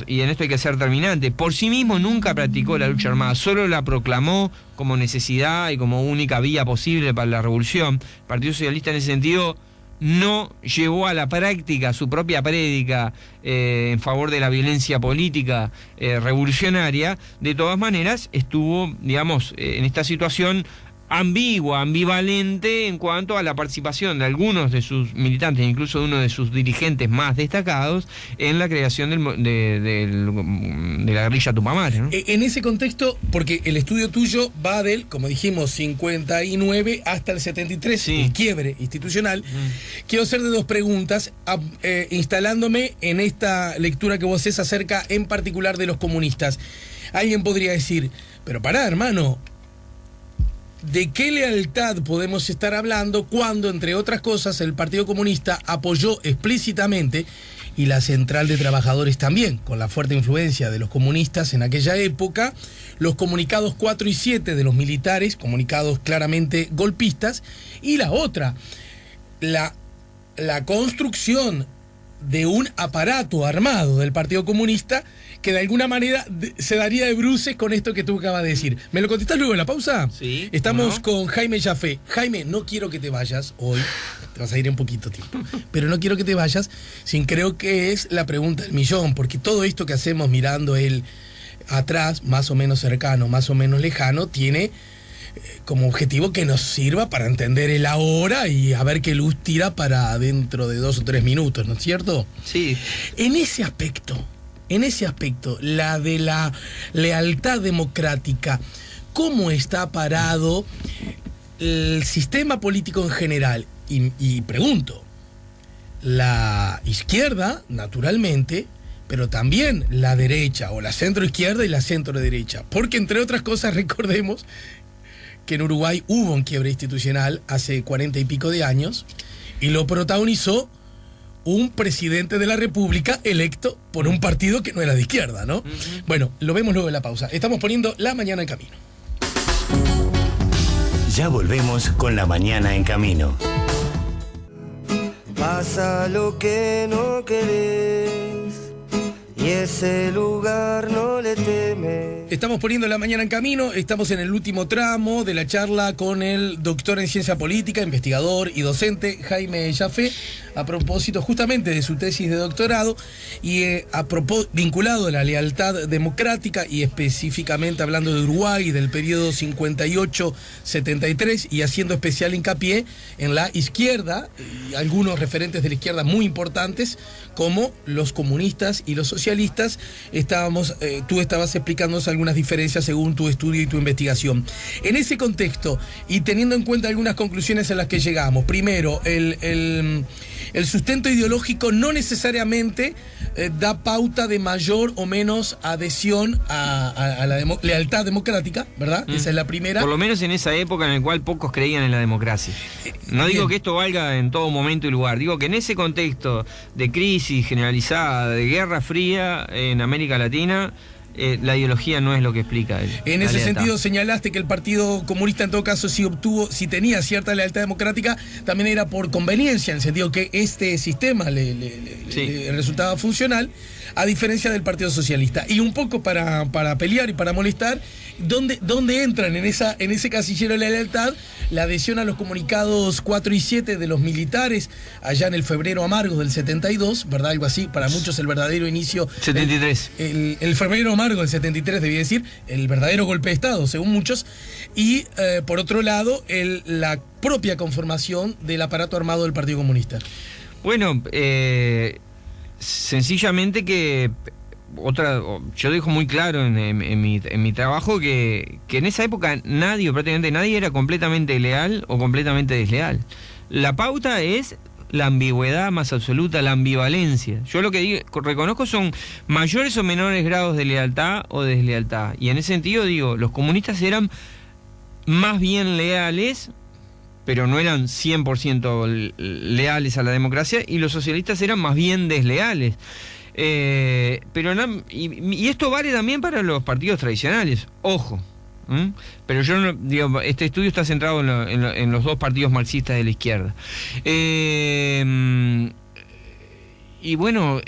y en esto hay que ser terminante, por sí mismo nunca practicó la lucha armada, solo la proclamó como necesidad y como única vía posible para la revolución, el Partido Socialista en ese sentido no llevó a la práctica su propia prédica en favor de la violencia política revolucionaria, de todas maneras estuvo, digamos, en esta situación ambigua, ambivalente en cuanto a la participación de algunos de sus militantes, incluso de uno de sus dirigentes más destacados, en la creación de la guerrilla Tupamare, ¿no? En ese contexto, porque el estudio tuyo va del, como dijimos, 59 hasta el 73, Sí. el quiebre institucional, quiero hacerte dos preguntas, instalándome en esta lectura que vos haces acerca en particular de los comunistas. Alguien podría decir, pero pará, hermano, ¿de qué lealtad podemos estar hablando cuando, entre otras cosas, el Partido Comunista apoyó explícitamente, y la Central de Trabajadores también, con la fuerte influencia de los comunistas en aquella época, los comunicados 4 y 7 de los militares, comunicados claramente golpistas, y la otra, la construcción de un aparato armado del Partido Comunista que de alguna manera se daría de bruces con esto que tú acabas de decir? ¿Me lo contestás luego en la pausa? Sí. Estamos ¿No? con Jaime Jafé. Jaime, no quiero que te vayas hoy, te vas a ir en poquito tiempo, pero no quiero que te vayas sin, creo que es la pregunta del millón, porque todo esto que hacemos mirando él atrás, más o menos cercano, más o menos lejano, tiene como objetivo que nos sirva para entender el ahora y a ver qué luz tira para dentro de 2 o 3 minutos, ¿no es cierto? Sí. En ese aspecto, la de la lealtad democrática, ¿cómo está parado el sistema político en general? Y pregunto, la izquierda, naturalmente, pero también la derecha, o la centroizquierda y la centroderecha, porque entre otras cosas recordemos que en Uruguay hubo un quiebre institucional hace 40 y pico de años, y lo protagonizó un presidente de la República electo por un partido que no era de izquierda, ¿no? Bueno, lo vemos luego de la pausa. Estamos poniendo La Mañana en Camino. Ya volvemos con La Mañana en Camino. Pasa lo que no querés y ese lugar no le temes. Estamos poniendo La Mañana en Camino, estamos en el último tramo de la charla con el doctor en Ciencia Política, investigador y docente Jaime Jafé, a propósito justamente de su tesis de doctorado y vinculado a la lealtad democrática y específicamente hablando de Uruguay del periodo 58-73 y haciendo especial hincapié en la izquierda y algunos referentes de la izquierda muy importantes como los comunistas y los socialistas. Tú estabas explicándonos algunas diferencias según tu estudio y tu investigación. En ese contexto y teniendo en cuenta algunas conclusiones a las que llegamos, primero, el sustento ideológico no necesariamente da pauta de mayor o menos adhesión a la lealtad democrática, ¿verdad? Esa es la primera. Por lo menos en esa época en la cual pocos creían en la democracia. No digo que esto valga en todo momento y lugar, digo que en ese contexto de crisis generalizada, de guerra fría en América Latina, la ideología no es lo que explica él. En ese sentido señalaste que el Partido Comunista en todo caso si tenía cierta lealtad democrática, también era por conveniencia, en el sentido que este sistema le resultaba funcional, a diferencia del Partido Socialista. Y un poco para pelear y para molestar, ¿dónde entran en ese casillero de la lealtad? La adhesión a los comunicados 4 y 7 de los militares allá en el febrero amargo del 72, ¿verdad? Algo así, para muchos el verdadero inicio. 73. El febrero amargo del 73, debía decir, el verdadero golpe de Estado, según muchos. Y por otro lado, la propia conformación del aparato armado del Partido Comunista. Bueno, sencillamente que yo dejo muy claro en mi trabajo que en esa época prácticamente nadie era completamente leal o completamente desleal. La pauta es la ambigüedad más absoluta, la ambivalencia. Yo lo que reconozco son mayores o menores grados de lealtad o deslealtad. Y en ese sentido digo, los comunistas eran más bien leales, pero no eran 100% leales a la democracia, y los socialistas eran más bien desleales. Y esto vale también para los partidos tradicionales, ojo. Pero yo no digo, este estudio está centrado en los dos partidos marxistas de la izquierda. Y bueno,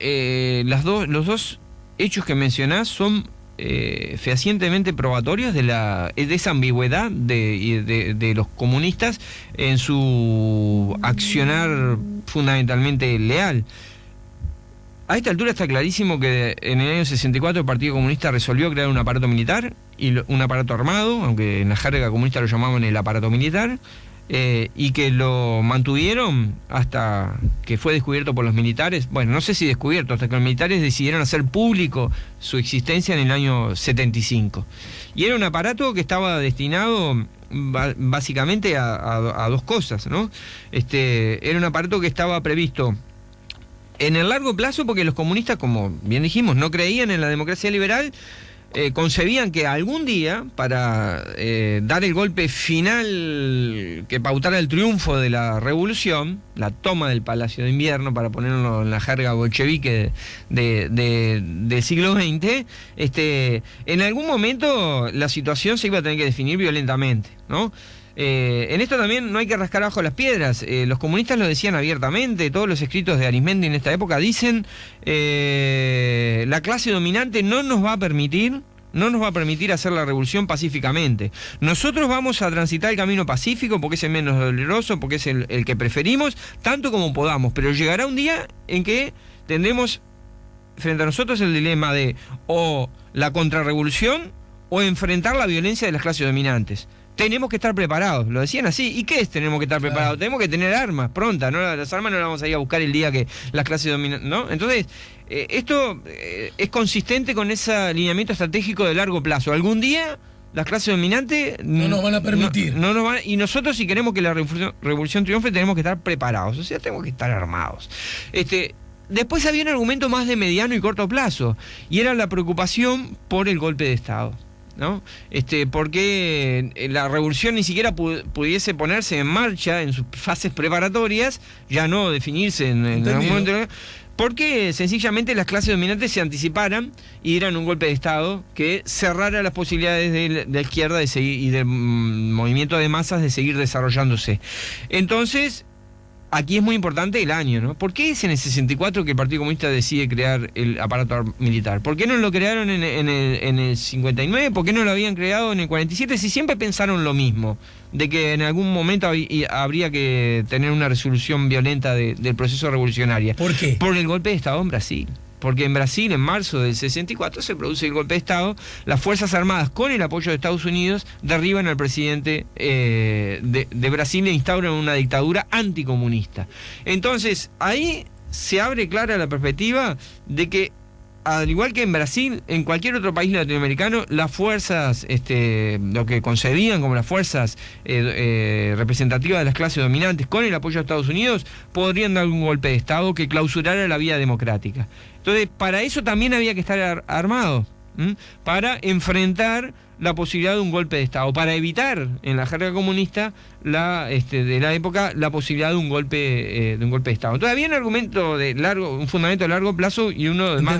los dos hechos que mencionás son fehacientemente probatorios de esa ambigüedad de los comunistas en su accionar fundamentalmente leal. A esta altura está clarísimo que en el año 64 el Partido Comunista resolvió crear un aparato militar y un aparato armado, aunque en la jerga comunista lo llamaban el aparato militar, y que lo mantuvieron hasta que fue descubierto por los militares. Bueno, no sé si descubierto, hasta que los militares decidieron hacer público su existencia en el año 75. Y era un aparato que estaba destinado básicamente a dos cosas, ¿no? Era un aparato que estaba previsto en el largo plazo, porque los comunistas, como bien dijimos, no creían en la democracia liberal, concebían que algún día, para dar el golpe final que pautara el triunfo de la revolución, la toma del Palacio de Invierno, para ponerlo en la jerga bolchevique del siglo XX, en algún momento la situación se iba a tener que definir violentamente, ¿no? En esto también no hay que rascar abajo las piedras. Los comunistas lo decían abiertamente. Todos los escritos de Arismendi en esta época dicen la clase dominante no nos va a permitir hacer la revolución pacíficamente. Nosotros vamos a transitar el camino pacífico porque es el menos doloroso, porque es el que preferimos, tanto como podamos, pero llegará un día en que tendremos frente a nosotros el dilema de o la contrarrevolución o enfrentar la violencia de las clases dominantes. Tenemos que estar preparados, lo decían así. ¿Y qué es tenemos que estar preparados? Tenemos que tener armas prontas, ¿no? Las armas no las vamos a ir a buscar el día que las clases dominan, ¿no? Entonces, esto es consistente con ese alineamiento estratégico de largo plazo. Algún día las clases dominantes no nos van a permitir. No nos van, y nosotros, si queremos que la revolución triunfe, tenemos que estar preparados, o sea, tenemos que estar armados. Después había un argumento más de mediano y corto plazo, y era la preocupación por el golpe de Estado, ¿no? Porque la revolución ni siquiera pudiese ponerse en marcha en sus fases preparatorias, ya no definirse en algún momento, porque sencillamente las clases dominantes se anticiparan y dieran un golpe de Estado que cerrara las posibilidades de la izquierda de seguir, y del movimiento de masas de seguir desarrollándose. Entonces, aquí es muy importante el año, ¿no? ¿Por qué es en el 64 que el Partido Comunista decide crear el aparato militar? ¿Por qué no lo crearon en el 59? ¿Por qué no lo habían creado en el 47? Si siempre pensaron lo mismo, de que en algún momento habría que tener una resolución violenta del proceso revolucionario. ¿Por qué? Por el golpe de Estado en Brasil. Porque en Brasil, en marzo del 64, se produce el golpe de Estado. Las Fuerzas Armadas, con el apoyo de Estados Unidos, derriban al presidente de Brasil e instauran una dictadura anticomunista. Entonces, ahí se abre clara la perspectiva de que, al igual que en Brasil, en cualquier otro país latinoamericano, las fuerzas, lo que concebían como las fuerzas representativas de las clases dominantes, con el apoyo de Estados Unidos, podrían dar un golpe de Estado que clausurara la vía democrática. Entonces, para eso también había que estar armado, para enfrentar la posibilidad de un golpe de Estado, para evitar en la jerga comunista de la época la posibilidad de un golpe de Estado. Entonces había un argumento un fundamento de largo plazo y uno de más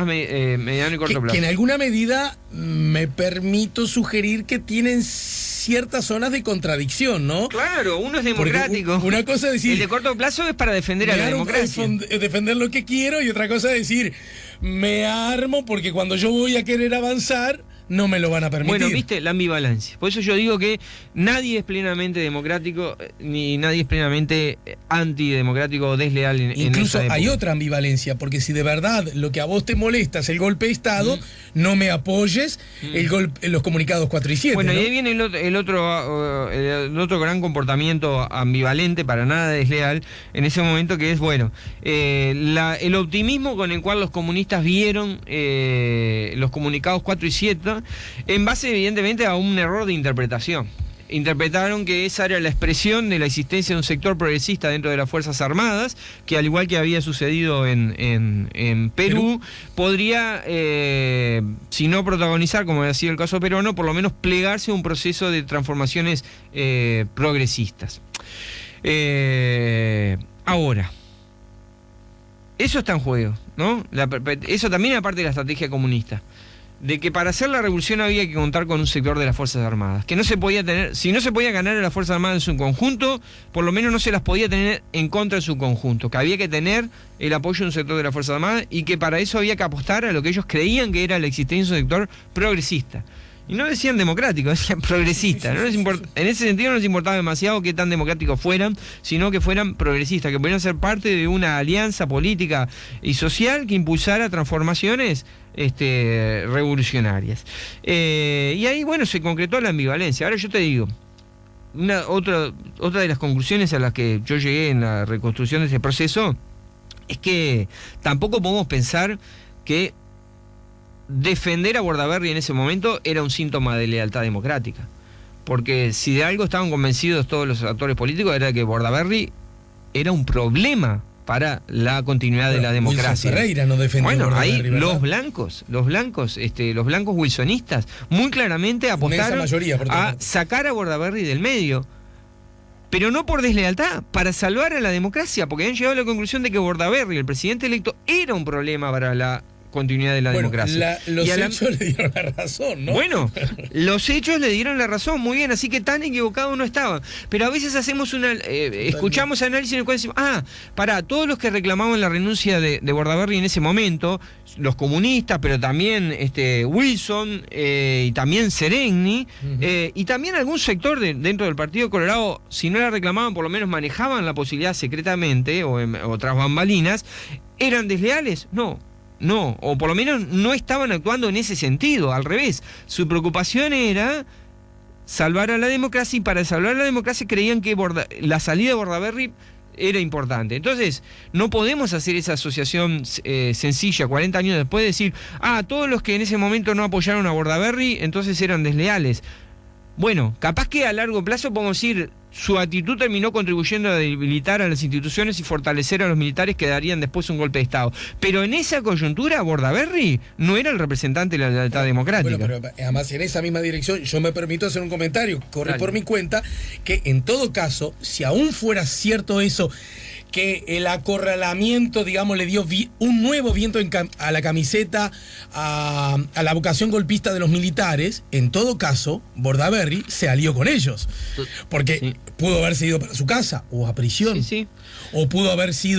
mediano y corto plazo. Que en alguna medida me permito sugerir que tienen ciertas zonas de contradicción, ¿no? Claro, uno es democrático. Una cosa es decir, el de corto plazo es para defender a la democracia. Defender lo que quiero, y otra cosa es decir, me armo porque cuando yo voy a querer avanzar no me lo van a permitir. Bueno, viste, la ambivalencia. Por eso yo digo que nadie es plenamente democrático, ni nadie es plenamente antidemocrático o desleal en Incluso esa época. hay otra ambivalencia, porque si de verdad lo que a vos te molesta es el golpe de Estado, no me apoyes los comunicados 4 y 7. Bueno, ¿no? y ahí viene el otro gran comportamiento ambivalente, para nada desleal, en ese momento, que es, el optimismo con el cual los comunistas vieron los comunicados 4 y 7, en base evidentemente a un error de interpretación. Interpretaron que esa era la expresión de la existencia de un sector progresista dentro de las Fuerzas Armadas, que al igual que había sucedido en Perú, podría, si no protagonizar, como había sido el caso peruano, por lo menos plegarse a un proceso de transformaciones progresistas. Ahora, eso está en juego, ¿no? Eso también es parte de la estrategia comunista, de que para hacer la revolución había que contar con un sector de las Fuerzas Armadas, que no se podía tener, si no se podía ganar a las Fuerzas Armadas en su conjunto, por lo menos no se las podía tener en contra de su conjunto, que había que tener el apoyo de un sector de las Fuerzas Armadas, y que para eso había que apostar a lo que ellos creían que era la existencia de un sector progresista. Y no decían democráticos, decían progresistas. En ese sentido no les importaba demasiado qué tan democráticos fueran, sino que fueran progresistas, que pudieran ser parte de una alianza política y social que impulsara transformaciones revolucionarias. Y ahí, bueno, se concretó la ambivalencia. Ahora yo te digo, otra de las conclusiones a las que yo llegué en la reconstrucción de ese proceso es que tampoco podemos pensar que defender a Bordaberry en ese momento era un síntoma de lealtad democrática. Porque si de algo estaban convencidos todos los actores políticos era que Bordaberry era un problema para la continuidad de la democracia. Wilson Ferreira no defendió bueno, Bordaberry, ahí ¿verdad? los blancos wilsonistas muy claramente apostaron mayoría, a sacar a Bordaberry del medio. Pero no por deslealtad, para salvar a la democracia, porque habían llegado a la conclusión de que Bordaberry, el presidente electo, era un problema para la continuidad de la democracia. Los hechos le dieron la razón, ¿no? Bueno, los hechos le dieron la razón, muy bien, así que tan equivocados no estaban. Pero a veces hacemos escuchamos análisis en el cual decimos, todos los que reclamaban la renuncia de Bordaberry en ese momento, los comunistas, pero también Wilson y también Sereni, y también algún sector dentro del Partido Colorado, si no la reclamaban, por lo menos manejaban la posibilidad secretamente o tras bambalinas, ¿eran desleales? No, o por lo menos no estaban actuando en ese sentido, al revés. Su preocupación era salvar a la democracia, y para salvar a la democracia creían que la salida de Bordaberry era importante. Entonces, no podemos hacer esa asociación sencilla, 40 años después, de decir, todos los que en ese momento no apoyaron a Bordaberry, entonces eran desleales. Bueno, capaz que a largo plazo podemos decir, su actitud terminó contribuyendo a debilitar a las instituciones y fortalecer a los militares que darían después un golpe de Estado. Pero en esa coyuntura, Bordaberry no era el representante de la lealtad democrática. Bueno, pero además en esa misma dirección, yo me permito hacer un comentario, corre por mi cuenta, que en todo caso, si aún fuera cierto eso, que el acorralamiento, digamos, le dio un nuevo viento a la camiseta a la vocación golpista de los militares, en todo caso, Bordaberry se alió con ellos. Porque pudo haberse ido para su casa o a prisión. Sí. O pudo haberse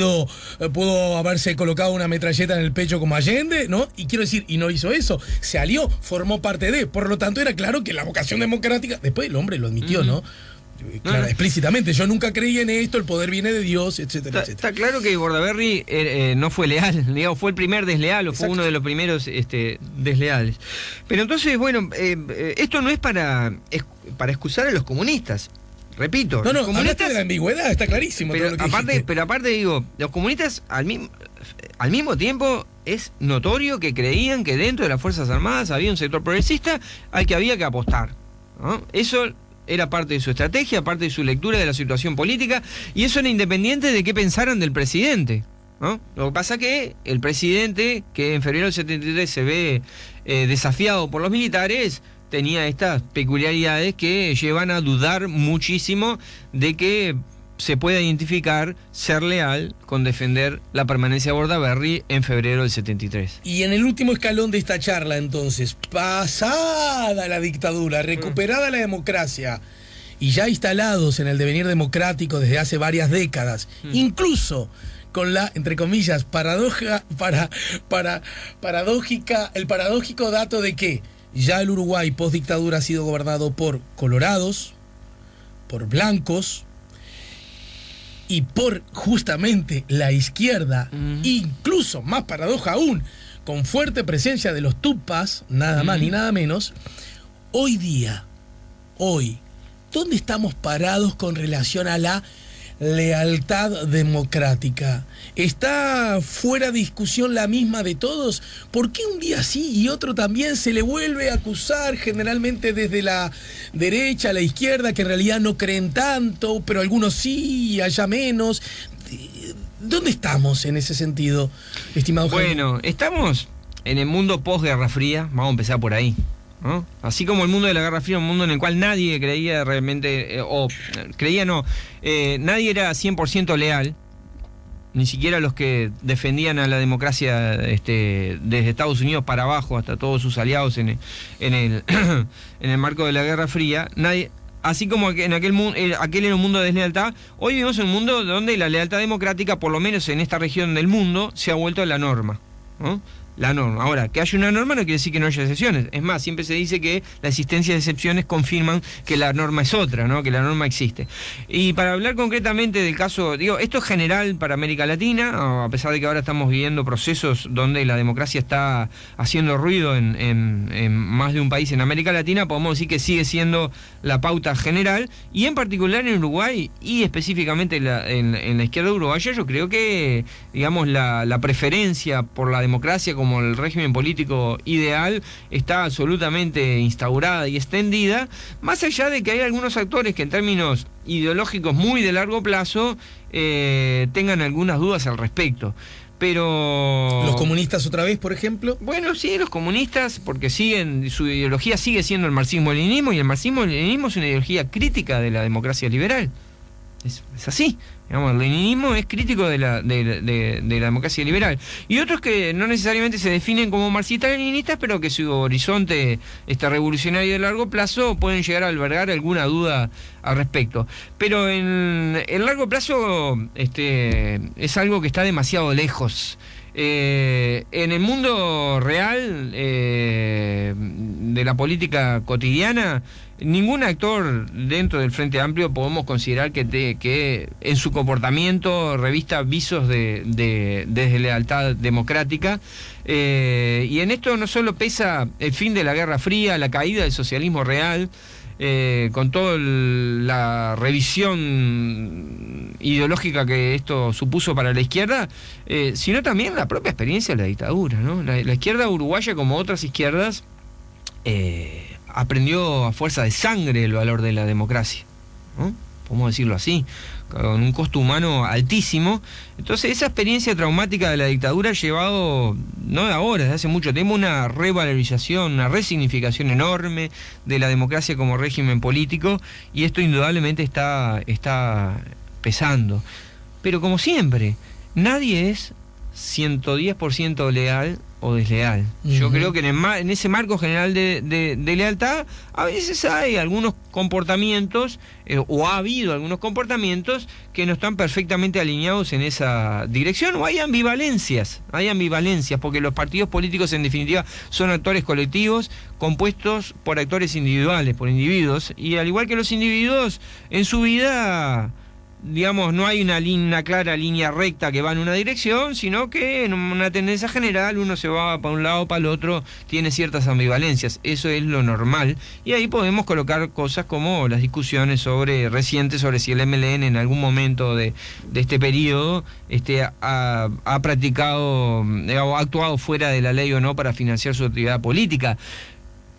colocado una metralleta en el pecho como Allende, ¿no? Y quiero decir, y no hizo eso. Se alió, formó parte de. Por lo tanto, era claro que la vocación democrática, después el hombre lo admitió, ¿no? Claro, explícitamente, yo nunca creí en esto, el poder viene de Dios, etcétera, etcétera. Está claro que Bordaberry no fue leal, digamos, fue el primer desleal, o fue uno de los primeros desleales. Pero entonces, bueno, esto no es para excusar a los comunistas. Repito, los comunistas, hablaste de la ambigüedad, está clarísimo. Pero todo lo que aparte digo, los comunistas al mismo tiempo es notorio que creían que dentro de las Fuerzas Armadas había un sector progresista al que había que apostar, ¿no? Eso era parte de su estrategia, parte de su lectura de la situación política, y eso era independiente de qué pensaran del presidente, ¿no? Lo que pasa que el presidente, que en febrero del 73 se ve desafiado por los militares, tenía estas peculiaridades que llevan a dudar muchísimo de que se pueda identificar ser leal con defender la permanencia de Bordaberry en febrero del 73. Y en el último escalón de esta charla, entonces, pasada la dictadura, recuperada la democracia y ya instalados en el devenir democrático desde hace varias décadas, incluso con la, entre comillas, el paradójico dato de que ya el Uruguay post-dictadura ha sido gobernado por colorados, por blancos y por justamente la izquierda, incluso más paradoja aún, con fuerte presencia de los tupas, nada más ni nada menos. Hoy, ¿dónde estamos parados con relación a la lealtad democrática? ¿Está fuera de discusión la misma de todos? ¿Por qué un día sí y otro también se le vuelve a acusar, generalmente desde la derecha a la izquierda, que en realidad no creen tanto, pero algunos sí y allá menos? ¿Dónde estamos en ese sentido, estimado Jaime? Bueno, estamos en el mundo post-Guerra Fría, vamos a empezar por ahí, ¿no? Así como el mundo de la Guerra Fría, un mundo en el cual nadie creía realmente, nadie era 100% leal, ni siquiera los que defendían a la democracia desde Estados Unidos para abajo, hasta todos sus aliados en el marco de la Guerra Fría, nadie. Así como en aquel era un mundo de deslealtad, hoy vivimos en un mundo donde la lealtad democrática, por lo menos en esta región del mundo, se ha vuelto la norma, ¿no? la norma. Ahora, que haya una norma no quiere decir que no haya excepciones. Es más, siempre se dice que la existencia de excepciones confirman que la norma es otra, ¿no? Que la norma existe. Y para hablar concretamente del caso, digo, esto es general para América Latina, a pesar de que ahora estamos viviendo procesos donde la democracia está haciendo ruido en más de un país en América Latina, podemos decir que sigue siendo la pauta general, y en particular en Uruguay, y específicamente en la izquierda uruguaya, yo creo que, digamos, la preferencia por la democracia como el régimen político ideal está absolutamente instaurada y extendida, más allá de que hay algunos actores que en términos ideológicos muy de largo plazo tengan algunas dudas al respecto. Pero... ¿Los comunistas otra vez, por ejemplo? Bueno, sí, los comunistas, porque su ideología sigue siendo el marxismo-leninismo, y el marxismo-leninismo es una ideología crítica de la democracia liberal. Es así. Digamos, el leninismo es crítico de la democracia liberal. Y otros que no necesariamente se definen como marxistas-leninistas, pero que su horizonte revolucionario de largo plazo pueden llegar a albergar alguna duda al respecto. Pero en el largo plazo es algo que está demasiado lejos. En el mundo real de la política cotidiana, ningún actor dentro del Frente Amplio podemos considerar que en su comportamiento revista visos de deslealtad democrática, y en esto no solo pesa el fin de la Guerra Fría, la caída del socialismo real, con toda la revisión ideológica que esto supuso para la izquierda, sino también la propia experiencia de la dictadura, ¿no? La izquierda uruguaya, como otras izquierdas, aprendió a fuerza de sangre el valor de la democracia, ¿no? Podemos decirlo así, con un costo humano altísimo. Entonces esa experiencia traumática de la dictadura ha llevado, no de ahora, desde hace mucho tiempo, una revalorización, una resignificación enorme de la democracia como régimen político, y esto indudablemente está pesando. Pero como siempre, nadie es 110% leal o desleal. Yo creo que en ese marco general de lealtad, a veces hay algunos comportamientos, o ha habido algunos comportamientos que no están perfectamente alineados en esa dirección, o hay ambivalencias, porque los partidos políticos en definitiva son actores colectivos compuestos por actores individuales, por individuos, y al igual que los individuos en su vida, digamos, no hay una clara línea recta que va en una dirección, sino que en una tendencia general uno se va para un lado o para el otro, tiene ciertas ambivalencias. Eso es lo normal, y ahí podemos colocar cosas como las discusiones recientes sobre si el MLN en algún momento de este periodo ha practicado o ha actuado fuera de la ley o no para financiar su actividad política.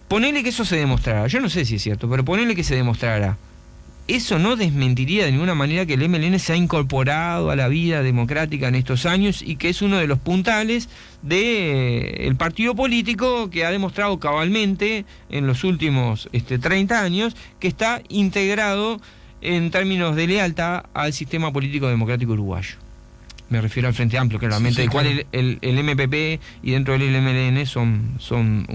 Ponele que eso se demostrara, yo no sé si es cierto, pero ponele que se demostrara. Eso no desmentiría de ninguna manera que el MLN se ha incorporado a la vida democrática en estos años, y que es uno de los puntales del partido político que ha demostrado cabalmente en los últimos 30 años que está integrado en términos de lealtad al sistema político democrático uruguayo. Me refiero al Frente Amplio, claramente, sí, del cual el MPP y dentro del MLN son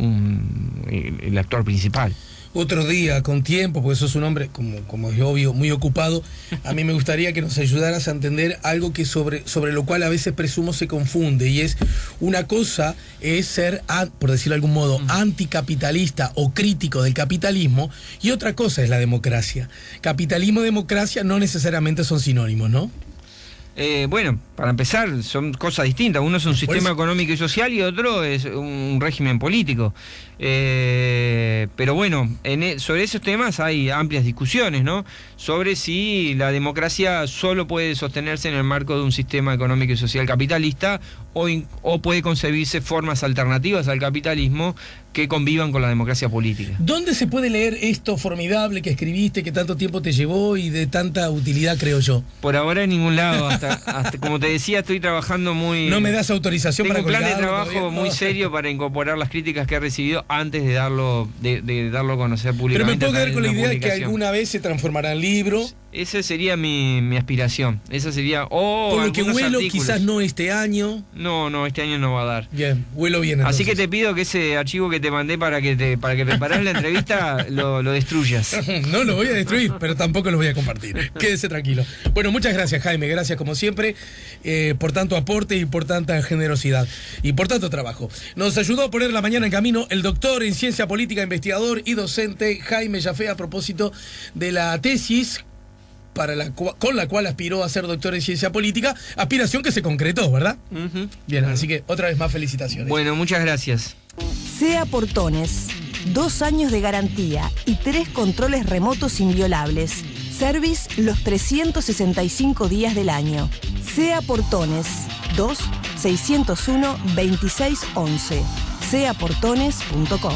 el actor principal. Otro día, con tiempo, porque sos un hombre, como es obvio, muy ocupado, a mí me gustaría que nos ayudaras a entender algo que sobre lo cual a veces presumo se confunde, y es, una cosa es ser, por decirlo de algún modo, anticapitalista o crítico del capitalismo, y otra cosa es la democracia. Capitalismo y democracia no necesariamente son sinónimos, ¿no? Bueno, para empezar, son cosas distintas. Uno es un sistema económico y social, y otro es un régimen político. Pero bueno, sobre esos temas hay amplias discusiones, ¿no? Sobre si la democracia solo puede sostenerse en el marco de un sistema económico y social capitalista, o puede concebirse formas alternativas al capitalismo que convivan con la democracia política. ¿Dónde se puede leer esto formidable que escribiste, que tanto tiempo te llevó y de tanta utilidad, creo yo? Por ahora en ningún lado. Hasta como te decía, estoy trabajando muy... ¿No me das autorización para colgarlo? Tengo un plan de trabajo muy serio para incorporar las críticas que he recibido antes de darlo a conocer públicamente. Pero me puedo quedar con la idea de que alguna vez se transformará en libro Esa sería mi aspiración. Esa sería. Por lo que algunos huelo, artículos. quizás no este año. No, este año no va a dar. Bien, huelo bien. Entonces. Así que te pido que ese archivo que te mandé para que prepares la entrevista lo destruyas. No lo voy a destruir, pero tampoco lo voy a compartir. Quédese tranquilo. Bueno, muchas gracias, Jaime. Gracias, como siempre, por tanto aporte y por tanta generosidad y por tanto trabajo. Nos ayudó a poner la mañana en camino el doctor en ciencia política, investigador y docente Jaime Yafé, a propósito de la tesis con la cual aspiró a ser doctor en ciencia política, aspiración que se concretó, ¿verdad? Bien, así que otra vez más felicitaciones. Bueno, muchas gracias. SEA Portones, 2 años de garantía y 3 controles remotos inviolables. Service los 365 días del año. SEA Portones, 2-601-2611. seaportones.com.